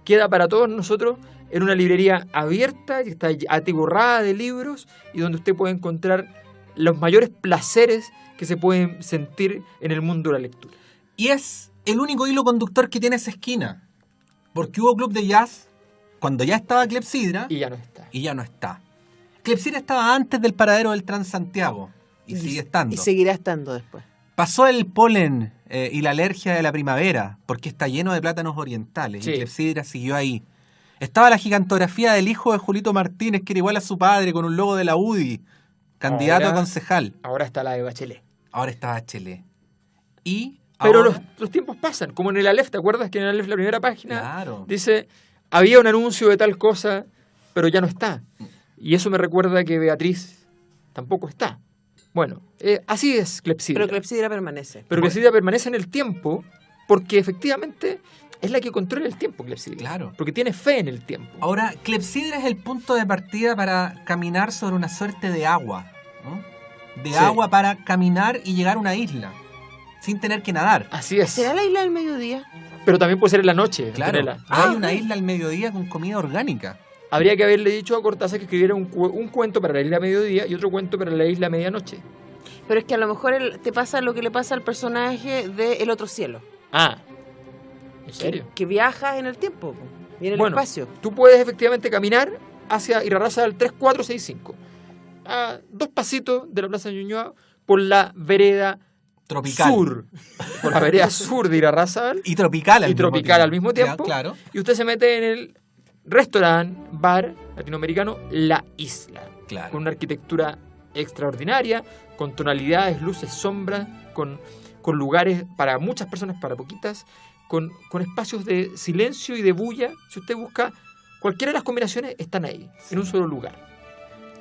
queda para todos nosotros en una librería abierta, que está atiborrada de libros y donde usted puede encontrar los mayores placeres que se pueden sentir en el mundo de la lectura. Y es el único hilo conductor que tiene esa esquina. Porque hubo club de jazz cuando ya estaba Clepsidra Y ya no está. y ya no está. Clepsidra estaba antes del paradero del Transantiago y sigue estando. Y seguirá estando después. Pasó el polen y la alergia de la primavera porque está lleno de plátanos orientales Sí. y Clepsidra siguió ahí. Estaba la gigantografía del hijo de Julito Martínez que era igual a su padre con un logo de la UDI, candidato Ahora- a concejal. Ahora está la de Bachelet. Ahora está Bachelet. Y Pero ahora- los tiempos pasan, como en el Aleph, ¿te acuerdas que en el Aleph la primera página Claro. dice, había un anuncio de tal cosa, pero ya no está? Y eso me recuerda que Beatriz tampoco está. Bueno, así es Clepsidra. Pero Clepsidra permanece. Pero Clepsidra permanece en el tiempo porque efectivamente es la que controla el tiempo, Clepsidra. Claro. Porque tiene fe en el tiempo. Ahora, Clepsidra es el punto de partida para caminar sobre una suerte de agua, ¿no? De Sí. agua para caminar y llegar a una isla, sin tener que nadar. Así es. ¿Será la isla del mediodía? Pero también puede ser en la noche, Claro, Antonella. hay una isla al mediodía con comida orgánica. Habría que haberle dicho a Cortázar que escribiera un cuento para la isla mediodía y otro cuento para la isla medianoche. Pero es que a lo mejor te pasa lo que le pasa al personaje de El Otro Cielo. Ah, ¿en serio? Que viaja en el tiempo po, y en el Bueno, espacio. tú puedes efectivamente caminar hacia Irarrázaval 3465. A 2 pasitos de la Plaza de Ñuñoa por la vereda Tropical. sur. Por la vereda sur de Irarrázaval. Y tropical al Y mismo tropical tiempo. al mismo tiempo. Claro. Y usted se mete en el restaurante, bar latinoamericano La Isla. Claro. Con una arquitectura extraordinaria, con tonalidades, luces, sombras, con lugares para muchas personas, para poquitas, con espacios de silencio y de bulla. Si usted busca cualquiera de las combinaciones, están ahí, en un solo lugar.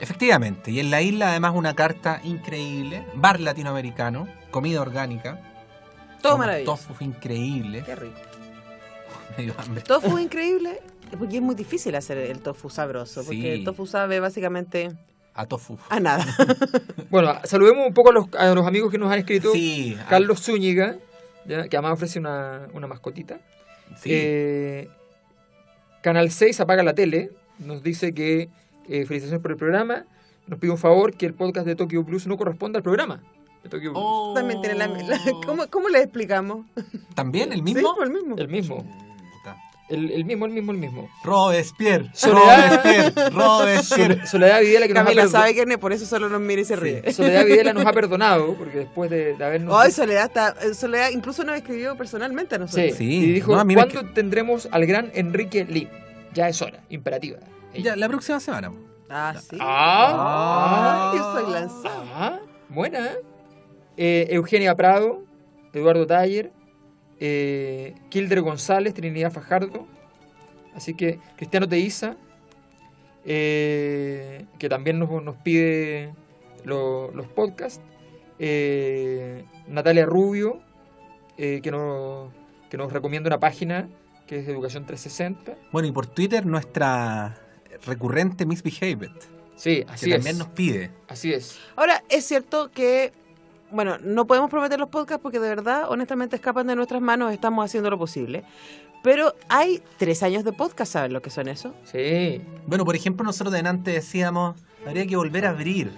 Efectivamente. Y en la isla además una carta increíble. Bar latinoamericano, comida orgánica. Todo unos maravilloso. Tofu increíble. Qué rico. Medio hambre. Tofu increíble, porque es muy difícil hacer el tofu sabroso, porque Sí. el tofu sabe básicamente A tofu. a nada. Bueno, saludemos un poco a los amigos que nos han escrito. Sí. Carlos Zúñiga, ¿ya? Que además ofrece una mascotita. Sí. Canal 6 apaga la tele. Nos dice que felicitaciones por el programa. Nos pide un favor que el podcast de Tokyo Blues no corresponda al programa de Tokyo Blues. Oh. También tiene ¿Cómo le explicamos? ¿También el Sí, mismo? pues el mismo. El mismo. Puta. El mismo. Robespierre. Soledad. Robespierre. Soledad Videla que nos ha Camila perdonado. sabe quién es, por eso solo nos mira y se ríe. Soledad Videla nos ha perdonado porque después de habernos... Ay, Soledad incluso nos escribió personalmente a nosotros. Sí, Sí. y dijo, No, a mí me ¿cuándo tendremos al gran Enrique Lim? Ya es hora, imperativa. Ya, la próxima semana. Ah, sí. Ah. Ay, yo soy lanzada. Ah, buena. Eugenia Prado, Eduardo Taller, Kilder González, Trinidad Fajardo. Así que Cristiano Teiza, que también nos pide los podcasts. Natalia Rubio, que nos recomienda una página que es Educación 360. Bueno, y por Twitter nuestra recurrente Misbehaved. Sí, así que es. también nos pide. Así es. Ahora, es cierto que, bueno, no podemos prometer los podcasts porque de verdad, honestamente, escapan de nuestras manos, estamos haciendo lo posible. Pero hay 3 años de podcast, ¿saben lo que son eso? Sí. Bueno, por ejemplo, nosotros delante decíamos, habría que volver a abrir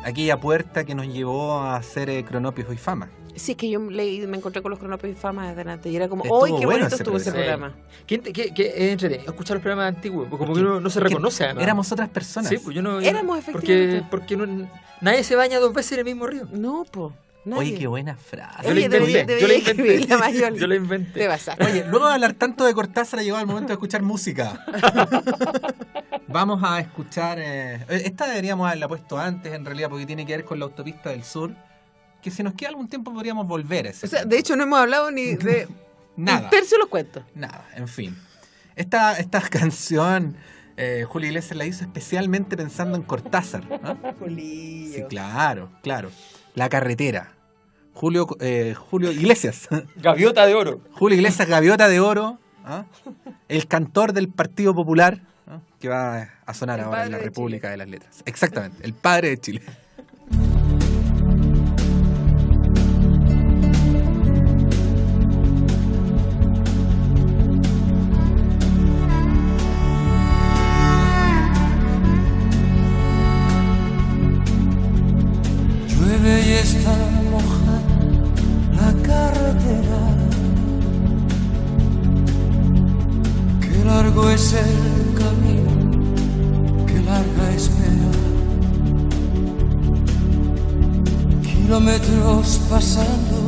aquella puerta que nos llevó a hacer Cronópios y Fama. Sí, es que yo me encontré con los Cronopios y Fama de delante y era como, Estuvo ¡ay, qué bueno bonito ese estuvo ese programa. programa! ¿Qué es entretenido escuchar los programas antiguos? Porque como que uno no se reconoce, además. Éramos otras personas. Sí, pues yo no... Éramos, efectivamente. Porque nadie se baña 2 veces en el mismo río. No, po. Nadie. Oye, qué buena frase. Yo la inventé. Debería Mayol. Yo la inventé. Te basaste. Oye, luego de hablar tanto de Cortázar ha llegado el momento de escuchar música. Vamos a escuchar... esta deberíamos haberla puesto antes, en realidad, porque tiene que ver con la autopista del sur. Que si nos queda algún tiempo podríamos volver a ese. O sea, de hecho no hemos hablado ni de Nada. un tercio de los cuentos. Nada, en fin. Esta canción, Julio Iglesias la hizo especialmente pensando en Cortázar, ¿no? Sí, claro. La carretera. Julio Iglesias. Gaviota de oro. Julio Iglesias, Gaviota de Oro. ¿Ah? El cantor del Partido Popular, ¿no? Que va a sonar El ahora en la padre de República de las Letras. Exactamente, el padre de Chile. Llueve y está mojada la carretera. Qué largo es el camino, qué larga espera. Kilómetros pasando,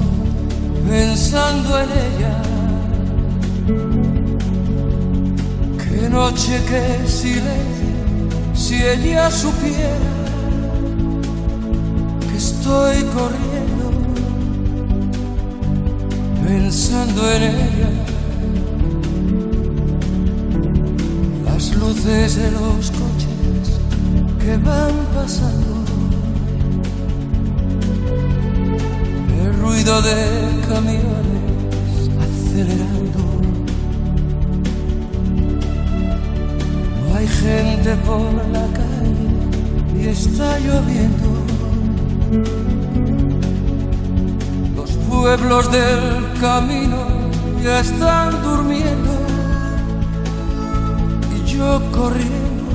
pensando en ella. Qué noche, qué silencio, si ella supiera. Estoy corriendo, pensando en ella. Las luces de los coches que van pasando, el ruido de camiones acelerando. No hay gente por la calle y está lloviendo. Los pueblos del camino ya están durmiendo y yo corriendo,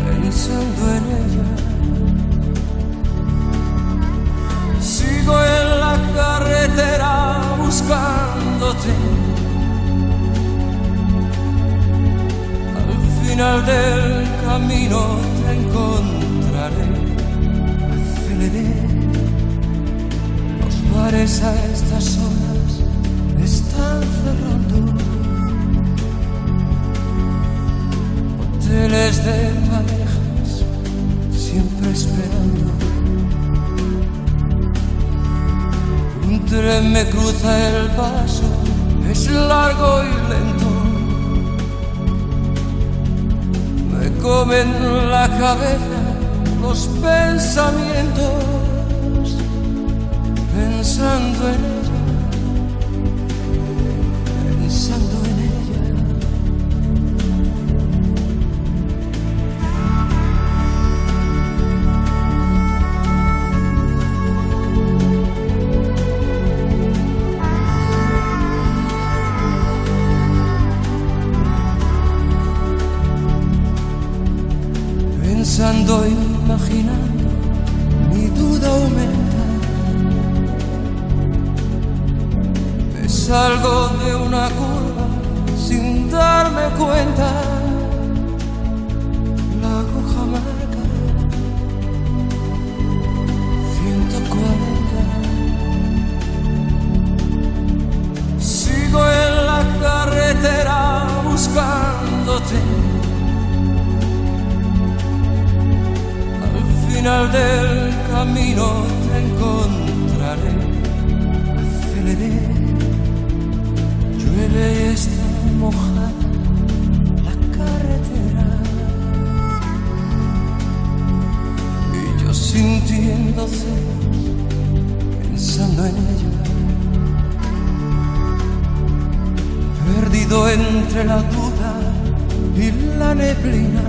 pensando en ella. Sigo en la carretera buscándote. Al final del camino te encontraré. Aceleré. Los bares a estas horas están cerrando. Hoteles de parejas siempre esperando. Un tren me cruza el paso, es largo y lento. Me comen la cabeza los pensamientos, pensando en ella, pensando en ella. Pensando, imaginando, mi duda aumenta. Me salgo de una curva sin darme cuenta. La aguja marca 140. Sigo en la carretera buscándote. Al final del camino te encontraré. Aceleré, llueve y está mojada la carretera. Y yo sintiendo celos, pensando en ella. Perdido entre la duda y y la neblina.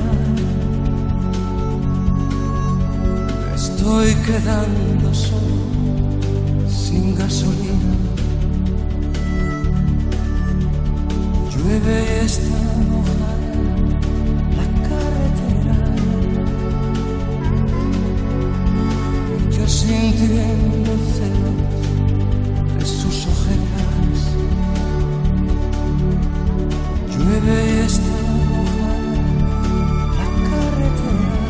Me estoy quedando solo, sin gasolina. Llueve y está mojada la carretera. Yo sintiendo celos de sus ojeras. Llueve y está mojada la carretera.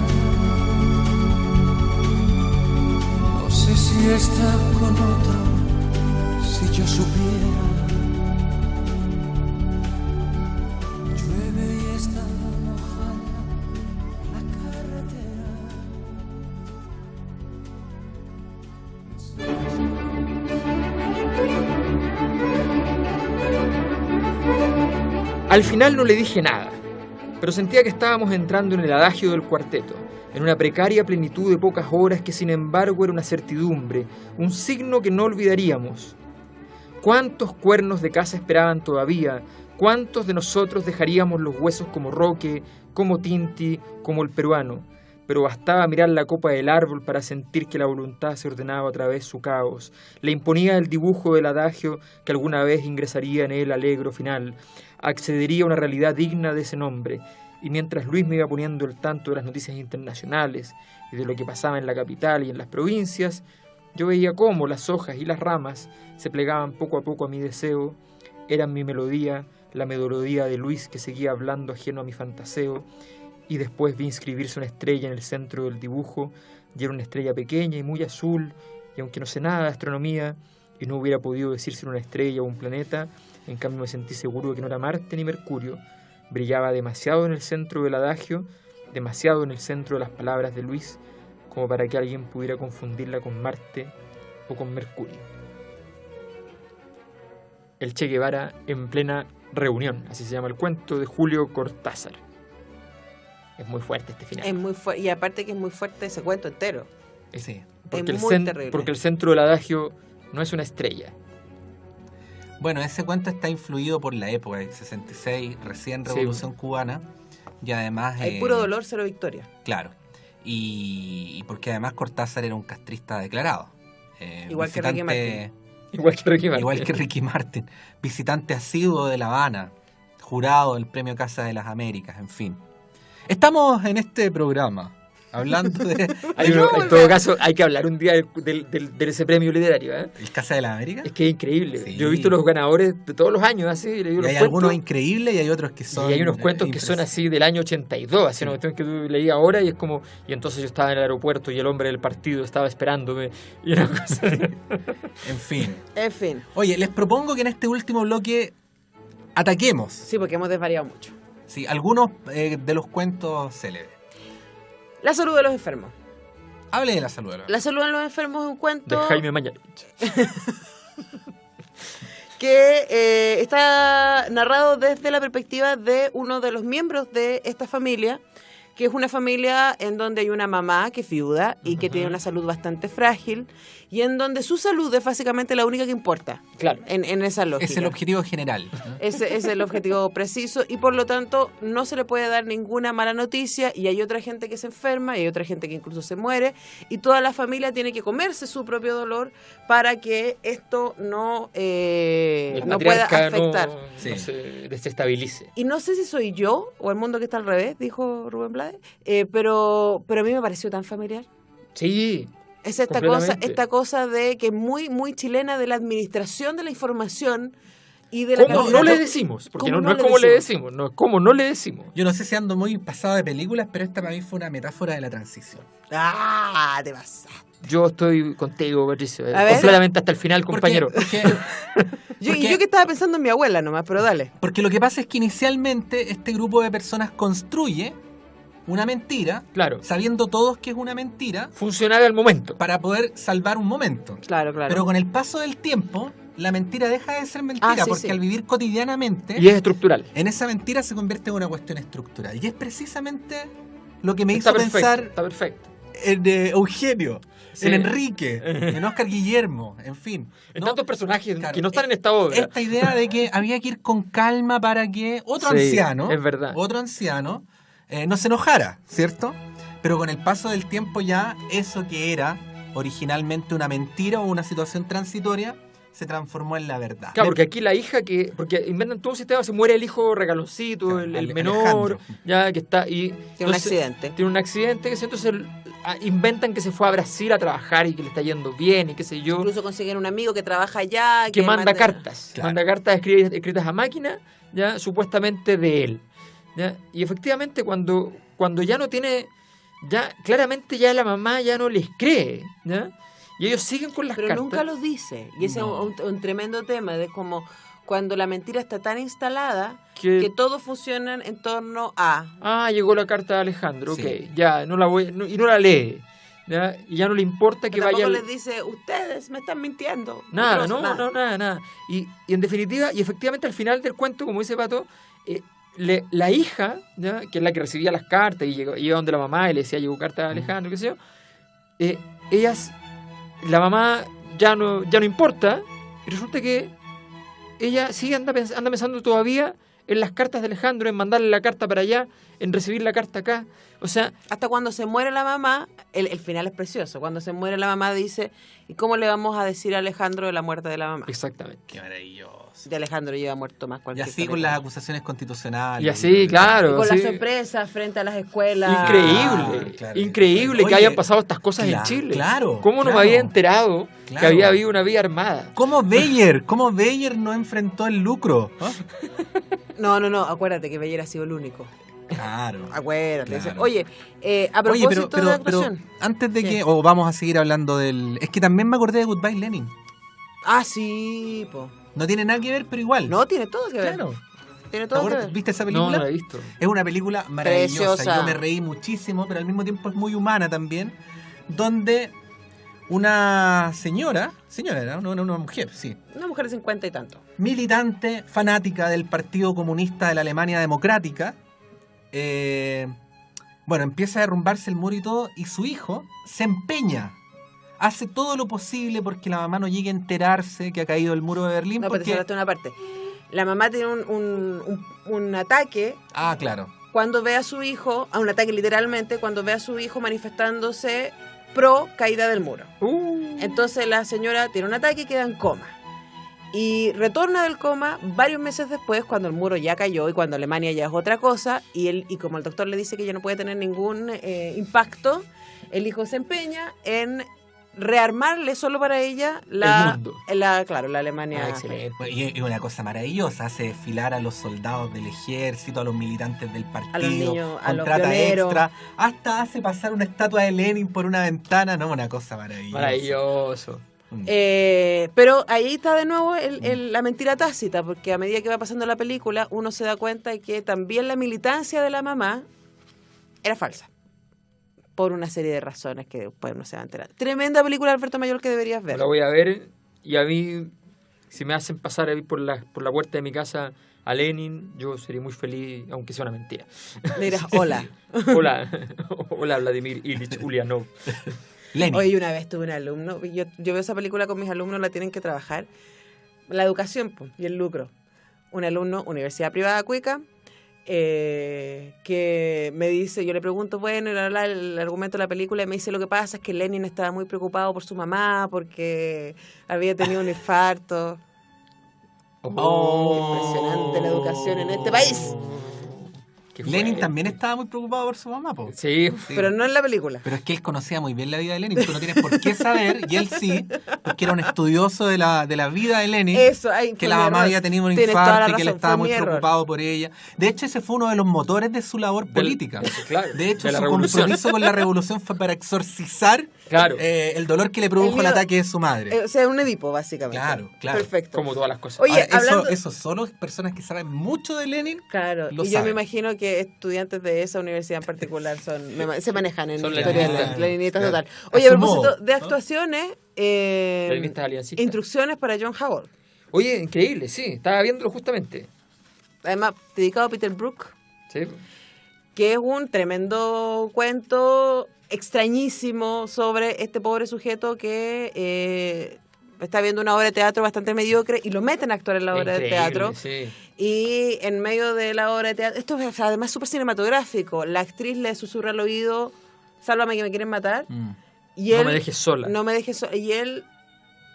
No sé si está con otro, si yo supiera. Llueve y está mojada la carretera. Al final no le dije nada, pero sentía que estábamos entrando en el adagio del cuarteto, en una precaria plenitud de pocas horas que sin embargo era una certidumbre, un signo que no olvidaríamos. ¿Cuántos cuernos de casa esperaban todavía? ¿Cuántos de nosotros dejaríamos los huesos como Roque, como Tinti, como el peruano? Pero bastaba mirar la copa del árbol para sentir que la voluntad se ordenaba a través de su caos. Le imponía el dibujo del adagio que alguna vez ingresaría en el alegro final. Accedería a una realidad digna de ese nombre. Y mientras Luis me iba poniendo el tanto de las noticias internacionales y de lo que pasaba en la capital y en las provincias, yo veía cómo las hojas y las ramas se plegaban poco a poco a mi deseo. Eran mi melodía, la melodía de Luis que seguía hablando ajeno a mi fantaseo. Y después vi inscribirse una estrella en el centro del dibujo, y era una estrella pequeña y muy azul, y aunque no sé nada de astronomía, y no hubiera podido decir si era una estrella o un planeta, en cambio me sentí seguro de que no era Marte ni Mercurio. Brillaba demasiado en el centro del adagio, demasiado en el centro de las palabras de Luis, como para que alguien pudiera confundirla con Marte o con Mercurio. El Che Guevara en plena reunión, así se llama el cuento de Julio Cortázar. Es muy fuerte este final. Es muy fuerte, y aparte que es muy fuerte ese cuento entero. Sí. Porque, es muy terrible. porque el centro del adagio no es una estrella. Bueno, ese cuento está influido por la época, el 66, recién Revolución Cubana, y además... Hay puro dolor, cero victoria. Claro, y porque además Cortázar era un castrista declarado. Igual que Ricky Martin. Igual que Ricky Martin, visitante asiduo de La Habana, jurado del Premio Casa de las Américas, en fin. Estamos en este programa hablando de... En todo caso, hay que hablar un día de ese premio literario, ¿eh? ¿El Casa de las Américas? Es que es increíble. Sí. Yo he visto los ganadores de todos los años, así. Y hay algunos increíbles y hay otros que son... Y hay unos cuentos que son así del año 82, así, una cuestión que tú leí ahora y es como... Y entonces yo estaba en el aeropuerto y el hombre del partido estaba esperándome y una cosa... En fin. En fin. Oye, les propongo que en este último bloque ataquemos. Sí, porque hemos desvariado mucho. Sí, algunos de los cuentos célebres. La salud de los enfermos. Hable de la salud de los La salud de los enfermos es un cuento... De Jaime Mañalich. que está narrado desde la perspectiva de uno de los miembros de esta familia, que es una familia en donde hay una mamá que es viuda y que tiene una salud bastante frágil, y en donde su salud es básicamente la única que importa. Claro. En esa lógica. Es el objetivo general, ¿no? Ese es el objetivo preciso, y por lo tanto no se le puede dar ninguna mala noticia, y hay otra gente que se enferma, y hay otra gente que incluso se muere, y toda la familia tiene que comerse su propio dolor para que esto no pueda afectar. No se desestabilice. Y no sé si soy yo o el mundo que está al revés, dijo Rubén Blades, pero a mí me pareció tan familiar. Sí. Es esta cosa de que muy, muy chilena, de la administración de la información y de la ¿Cómo no le decimos? Porque no es como le decimos, no es como no le decimos. Yo no sé si ando muy pasado de películas, pero esta para mí fue una metáfora de la transición. ¡Ah! Te pasaste. Yo estoy contigo, Patricio. A ver. Completamente hasta el final, compañero. Yo que estaba pensando en mi abuela nomás, pero dale. Porque lo que pasa es que inicialmente este grupo de personas construye una mentira, Claro. sabiendo todos que es una mentira, Funcionar al momento. para poder salvar un momento. Claro. Pero con el paso del tiempo, la mentira deja de ser mentira, Ah, sí, porque sí. al vivir cotidianamente, Y es estructural. en esa mentira se convierte en una cuestión estructural. Y es precisamente lo que me Está hizo perfecto, pensar está perfecto. en Eugenio, Sí. en Enrique, en Oscar Guillermo, en fin. En ¿no? tantos personajes Claro, que no están en esta obra. Esta idea de que había que ir con calma para que otro Sí, anciano, es verdad. no se enojara, ¿cierto? Pero con el paso del tiempo ya eso que era originalmente una mentira o una situación transitoria se transformó en la verdad. Claro, porque aquí la hija porque inventan todo un sistema, se muere el hijo regaloncito, Claro, el menor, Alejandro. ya que está y Tiene un entonces, accidente. Tiene un accidente, que entonces inventan que se fue a Brasil a trabajar y que le está yendo bien y qué sé yo, Incluso consiguen un amigo que trabaja allá. que manda cartas, Claro. manda cartas escritas a máquina, ya supuestamente de él. ¿Ya? Y efectivamente cuando ya no tiene, ya claramente ya la mamá ya no les cree, ¿ya? Y ellos siguen con las Pero cartas. nunca lo dice. Y ese No. es un tremendo tema. De como cuando la mentira está tan instalada Que- que todo funciona en torno a. Llegó la carta de Alejandro, Sí. ok, ya, no la voy, y no la lee, ¿ya? Y ya no le importa que Pero tampoco vaya... les dice, ustedes me están mintiendo. Nada, Nosotros, nada. Y en definitiva, y efectivamente al final del cuento, como dice Pato, la hija, ¿ya? Que es la que recibía las cartas y iba donde la mamá y le decía, llegó carta de Alejandro, qué sé yo, la mamá ya no importa, y resulta que ella sigue anda pensando todavía en las cartas de Alejandro, en mandarle la carta para allá, en recibir la carta acá. O sea, Hasta cuando se muere la mamá, el final es precioso. Cuando se muere la mamá dice, ¿y cómo le vamos a decir a Alejandro de la muerte de la mamá? exactamente. Qué maravilloso. De Alejandro lleva muerto más Y cualquier así con las acusaciones constitucionales. Y así, claro. Con sí. las sorpresas frente a las escuelas. Increíble, Claro. increíble Oye, que hayan pasado estas cosas en claro, Chile. claro, ¿Cómo no claro. me había enterado que Claro. había habido una vía armada? ¿Cómo Beyer no enfrentó el lucro? ¿Ah? No, acuérdate que Beyer ha sido el único. Claro. Acuérdate. Claro. Oye, a propósito de pero actuación. antes de ¿Qué? que, o vamos a seguir hablando del... Es que también me acordé de Goodbye Lenin. Ah, sí, po. No tiene nada que ver, pero igual. No, tiene todo que ver. Claro. Tiene ¿Te todo que acuerdas? ver. ¿Viste esa No, película? no la he visto. Es una película maravillosa. Preciosa. Yo me reí muchísimo, pero al mismo tiempo es muy humana también. Donde una señora era una mujer, sí, Una mujer de 50 y tanto. militante, fanática del Partido Comunista de la Alemania Democrática, empieza a derrumbarse el muro y todo, y su hijo se empeña, hace todo lo posible porque la mamá no llegue a enterarse que ha caído el muro de Berlín. No, pero te porque... saltaste una parte. La mamá tiene un ataque Ah, claro. cuando ve a su hijo, a un ataque literalmente, cuando ve a su hijo manifestándose pro caída del muro. Entonces la señora tiene un ataque y queda en coma. Y retorna del coma varios meses después, cuando el muro ya cayó y cuando Alemania ya es otra cosa, y como el doctor le dice que ya no puede tener ningún impacto, el hijo se empeña en rearmarle solo para ella El mundo. la Alemania. Excelente. Y una cosa maravillosa, hace desfilar a los soldados del ejército, a los militantes del partido, A los niños, a los contrata pioneros. extra, hasta hace pasar una estatua de Lenin por una ventana, no, una cosa maravillosa. Maravilloso. Pero ahí está de nuevo la mentira tácita, porque a medida que va pasando la película, uno se da cuenta de que también la militancia de la mamá era falsa. Por una serie de razones que después uno se va a enterar. Tremenda película, Alberto Mayor, que deberías ver. La voy a ver y a mí, si me hacen pasar ahí por la puerta de mi casa a Lenin, yo sería muy feliz, aunque sea una mentira. Le dirás, hola. Hola Vladimir Ilich Ulyanov. Lenin. Hoy una vez tuve un alumno, yo veo esa película con mis alumnos, la tienen que trabajar. La educación y el lucro. Un alumno, Universidad Privada Cuica, que me dice, yo le pregunto, bueno, el argumento de la película, y me dice, lo que pasa es que Lenin estaba muy preocupado por su mamá, porque había tenido un infarto. Impresionante la educación en este país. Qué Lenin fuerte. también estaba muy preocupado por su mamá, po. Sí, Sí. Pero no en la película. Pero es que él conocía muy bien la vida de Lenin, tú no tienes por qué saber, y él sí, porque era un estudioso de la vida de Lenin. Eso, ahí Que fue la mi mamá error. había tenido un Tienes toda la infarto y que él razón, estaba fue muy mi error. preocupado por ella. De hecho, ese fue uno de los motores de su labor política. claro, De hecho, de la su revolución. compromiso con la revolución fue para exorcizar Claro. el dolor que le produjo el miedo- ataque de su madre. O sea, un Edipo, básicamente. Claro, claro. Perfecto. como todas las cosas. Oye, Ahora, hablando- eso solo personas que saben mucho de Lenin. Claro, Lo y yo me saben. imagino que estudiantes de esa universidad en particular se manejan en Son historia leninistas. leninistas Claro. total. Oye, a A su propósito modo, de ¿no? actuaciones, Leninistas aliancistas. instrucciones para John Howard. Oye, increíble, sí, estaba viéndolo justamente. Además, dedicado a Peter Brook, Sí. que es un tremendo cuento extrañísimo sobre este pobre sujeto que está viendo una obra de teatro bastante mediocre y lo meten a actuar en la obra de teatro. Sí. Y en medio de la obra de teatro, esto es además súper cinematográfico, la actriz le susurra al oído, sálvame que me quieren matar. Y No él, me dejes sola. No me dejes sola. Y él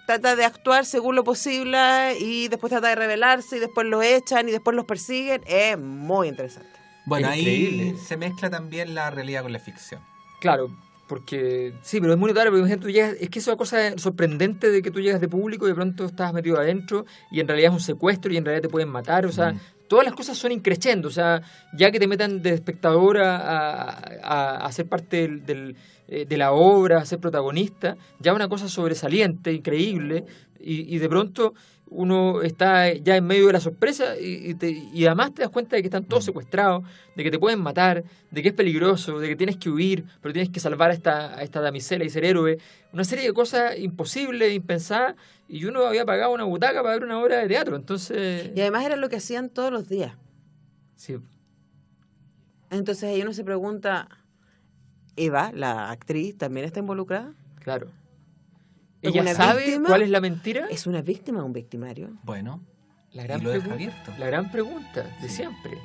trata de actuar según lo posible y después trata de rebelarse y después lo echan y después los persiguen. Es muy interesante. Bueno, Increíble. ahí se mezcla también la realidad con la ficción. Claro, porque sí, pero es muy notable, porque por ejemplo, tú llegas, es que es una cosa sorprendente de que tú llegas de público y de pronto estás metido adentro y en realidad es un secuestro y en realidad te pueden matar, o sea, todas las cosas son increciendo, o sea, ya que te metan de espectador a ser parte de la obra, a ser protagonista, ya una cosa sobresaliente, increíble, y de pronto uno está ya en medio de la sorpresa y además te das cuenta de que están todos secuestrados, de que te pueden matar, de que es peligroso, de que tienes que huir, pero tienes que salvar a esta damisela y ser héroe. Una serie de cosas imposibles, impensadas, y uno había pagado una butaca para ver una obra de teatro, entonces... Y además era lo que hacían todos los días. Sí, Entonces ahí uno se pregunta, ¿Eva, la actriz, también está involucrada? claro. ¿Es ¿Ella una sabe víctima? cuál es la mentira? ¿Es una víctima o un victimario? Bueno, La y gran, lo deja pregunta, abierto. la gran pregunta de siempre.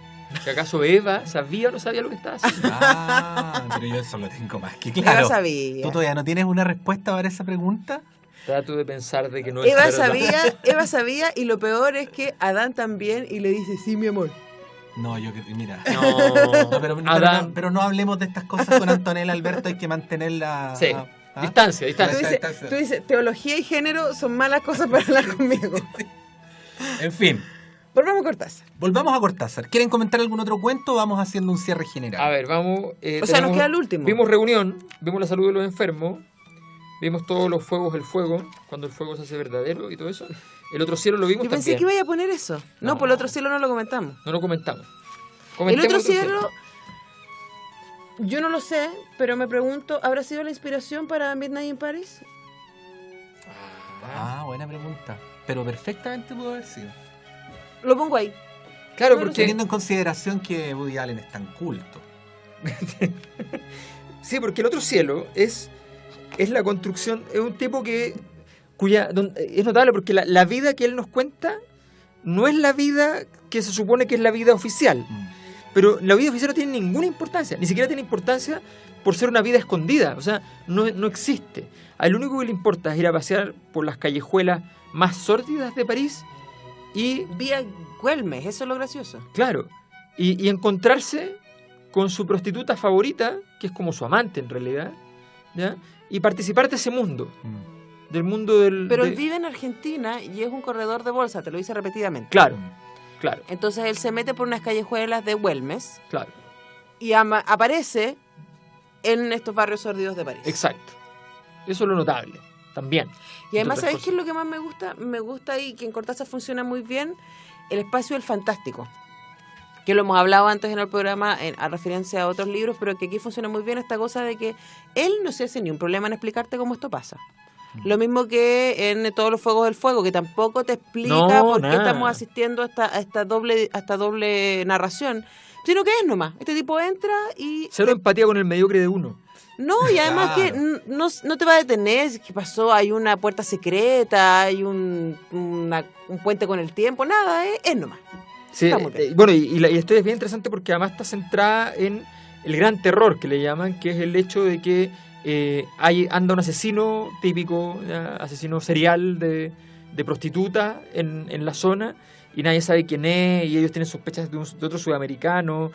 ¿Que acaso Eva sabía o no sabía lo que estaba haciendo? Ah, pero yo eso lo tengo más que Eva claro. sabía. ¿Tú todavía no tienes una respuesta para esa pregunta? Trato de pensar de que no es Eva verdad. sabía y lo peor es que Adán también y le dice, sí, mi amor. No, mira. No, No, pero Adán. pero no hablemos de estas cosas con Antonella Alberto, hay que mantenerla... Sí. Distancia. Tú dices, teología y género son malas cosas para hablar conmigo. En fin, Volvamos a Cortázar. volvamos a Cortázar. ¿Quieren comentar algún otro cuento? Vamos haciendo un cierre general. A ver, vamos. O sea, nos queda el último. Vimos reunión, vimos la salud de los enfermos, vimos todos los fuegos del fuego, cuando el fuego se hace verdadero y todo eso. El otro cielo lo vimos Yo pensé también. que iba a poner eso. No, por el otro cielo no lo comentamos. No lo comentamos. El Comentemos otro cielo, yo no lo sé, pero me pregunto, ¿habrá sido la inspiración para Midnight in Paris? Ah, buena pregunta. Pero perfectamente pudo haber sido. Lo pongo ahí. Claro, no lo porque. Teniendo en consideración que Woody Allen es tan culto. Sí, porque el otro cielo es la construcción, es un tipo es notable porque la vida que él nos cuenta no es la vida que se supone que es la vida oficial, pero la vida oficial no tiene ninguna importancia, ni siquiera tiene importancia por ser una vida escondida, o sea, no existe. A él lo único que le importa es ir a pasear por las callejuelas más sórdidas de París y, Vía Güelmes, eso es lo gracioso. claro, y encontrarse con su prostituta favorita, que es como su amante en realidad, ¿ya? Y participar de ese mundo, del mundo del... Pero de- él vive en Argentina y es un corredor de bolsa, te lo dice repetidamente. Claro, claro, Entonces él se mete por unas callejuelas de Güelmes claro, y aparece en estos barrios sórdidos de París. exacto. Eso es lo notable, también. Y además, Entre ¿sabes otras qué es lo que más me gusta? Me gusta ahí que en Cortázar funciona muy bien el espacio del fantástico. Que lo hemos hablado antes en el programa a referencia a otros libros, pero que aquí funciona muy bien esta cosa de que él no se hace ni un problema en explicarte cómo esto pasa. Lo mismo que en Todos los Fuegos del Fuego, que tampoco te explica No, por qué nada. estamos asistiendo a esta doble narración, sino que es nomás. Este tipo entra y... Cero empatía con el mediocre de uno. No, y además Claro. que no te va a detener, ¿qué pasó? Hay una puerta secreta, hay un puente con el tiempo, nada, es nomás. Sí, Está muy bien. bueno, y la historia es bien interesante porque además está centrada en el gran terror que le llaman, que es el hecho de que anda un asesino típico, asesino serial de prostitutas en la zona y nadie sabe quién es y ellos tienen sospechas de otro sudamericano,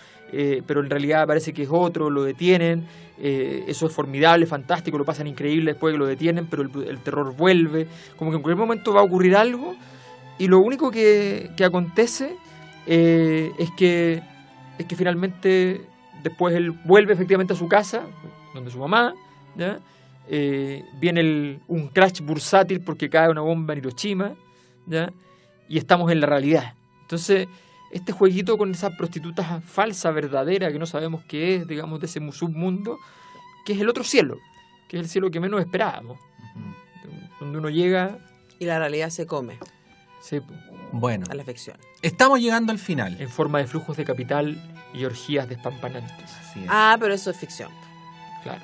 pero en realidad parece que es otro, lo detienen, eso es formidable, fantástico, lo pasan increíble después que lo detienen, pero el terror vuelve, como que en cualquier momento va a ocurrir algo y lo único que acontece es que finalmente después él vuelve efectivamente a su casa, donde su mamá, ¿ya? Viene un crash bursátil porque cae una bomba en Hiroshima, ¿ya? Y estamos en la realidad. Entonces, este jueguito con esa prostituta falsa, verdadera, que no sabemos qué es, digamos, de ese submundo, que es el otro cielo, que es el cielo que menos esperábamos, donde uno llega... Y la realidad se come Sí, Bueno, a la ficción. estamos llegando al final. en forma de flujos de capital y orgías despampanantes. Así es. Ah, pero eso es ficción. Claro.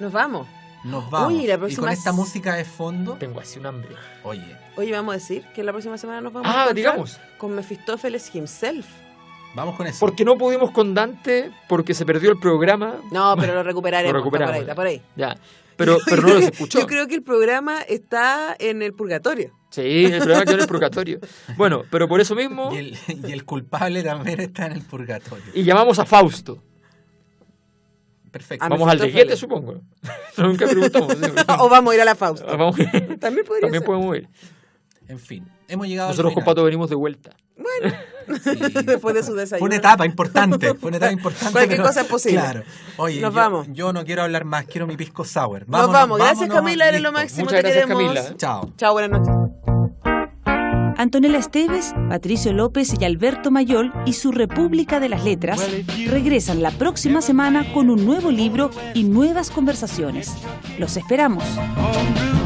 Nos vamos. Nos vamos. Oye, la y próxima con esta s- música de fondo, Tengo así un hambre. oye, Oye, vamos a decir que la próxima semana nos vamos a Ah, encontrar digamos. con Mefistófeles himself. vamos con eso. Porque no pudimos con Dante, porque se perdió el programa. No, pero lo recuperaremos. Lo recuperamos, Está por ahí, está por ahí. Ya. Pero no los escuchó. Yo creo que el programa está en el purgatorio. Sí, el programa quedó en el purgatorio. Bueno, pero por eso mismo. Y el culpable también está en el purgatorio. Y llamamos a Fausto. Perfecto. A Vamos al Mefistófeles. Deguete, supongo. Nunca preguntamos. ¿Sí? O vamos a ir a la Fausto. Vamos- También podría También ser. podemos ir. En fin, hemos llegado Nosotros al con final. Pato venimos de vuelta. Sí. Después de su desayuno. Fue una etapa importante. Fue una etapa importante. Cualquier pero- cosa es posible. Claro. Oye, Nos yo, vamos. yo no quiero hablar más, quiero mi pisco sour. Nos vamos. Gracias, vámonos, Camila, eres lo listo. máximo. Muchas te gracias, queremos. Camila. Chao. Chao, buenas noches. Antonella Esteves, Patricio López y Alberto Mayol y su República de las Letras regresan la próxima semana con un nuevo libro y nuevas conversaciones. Los esperamos. En route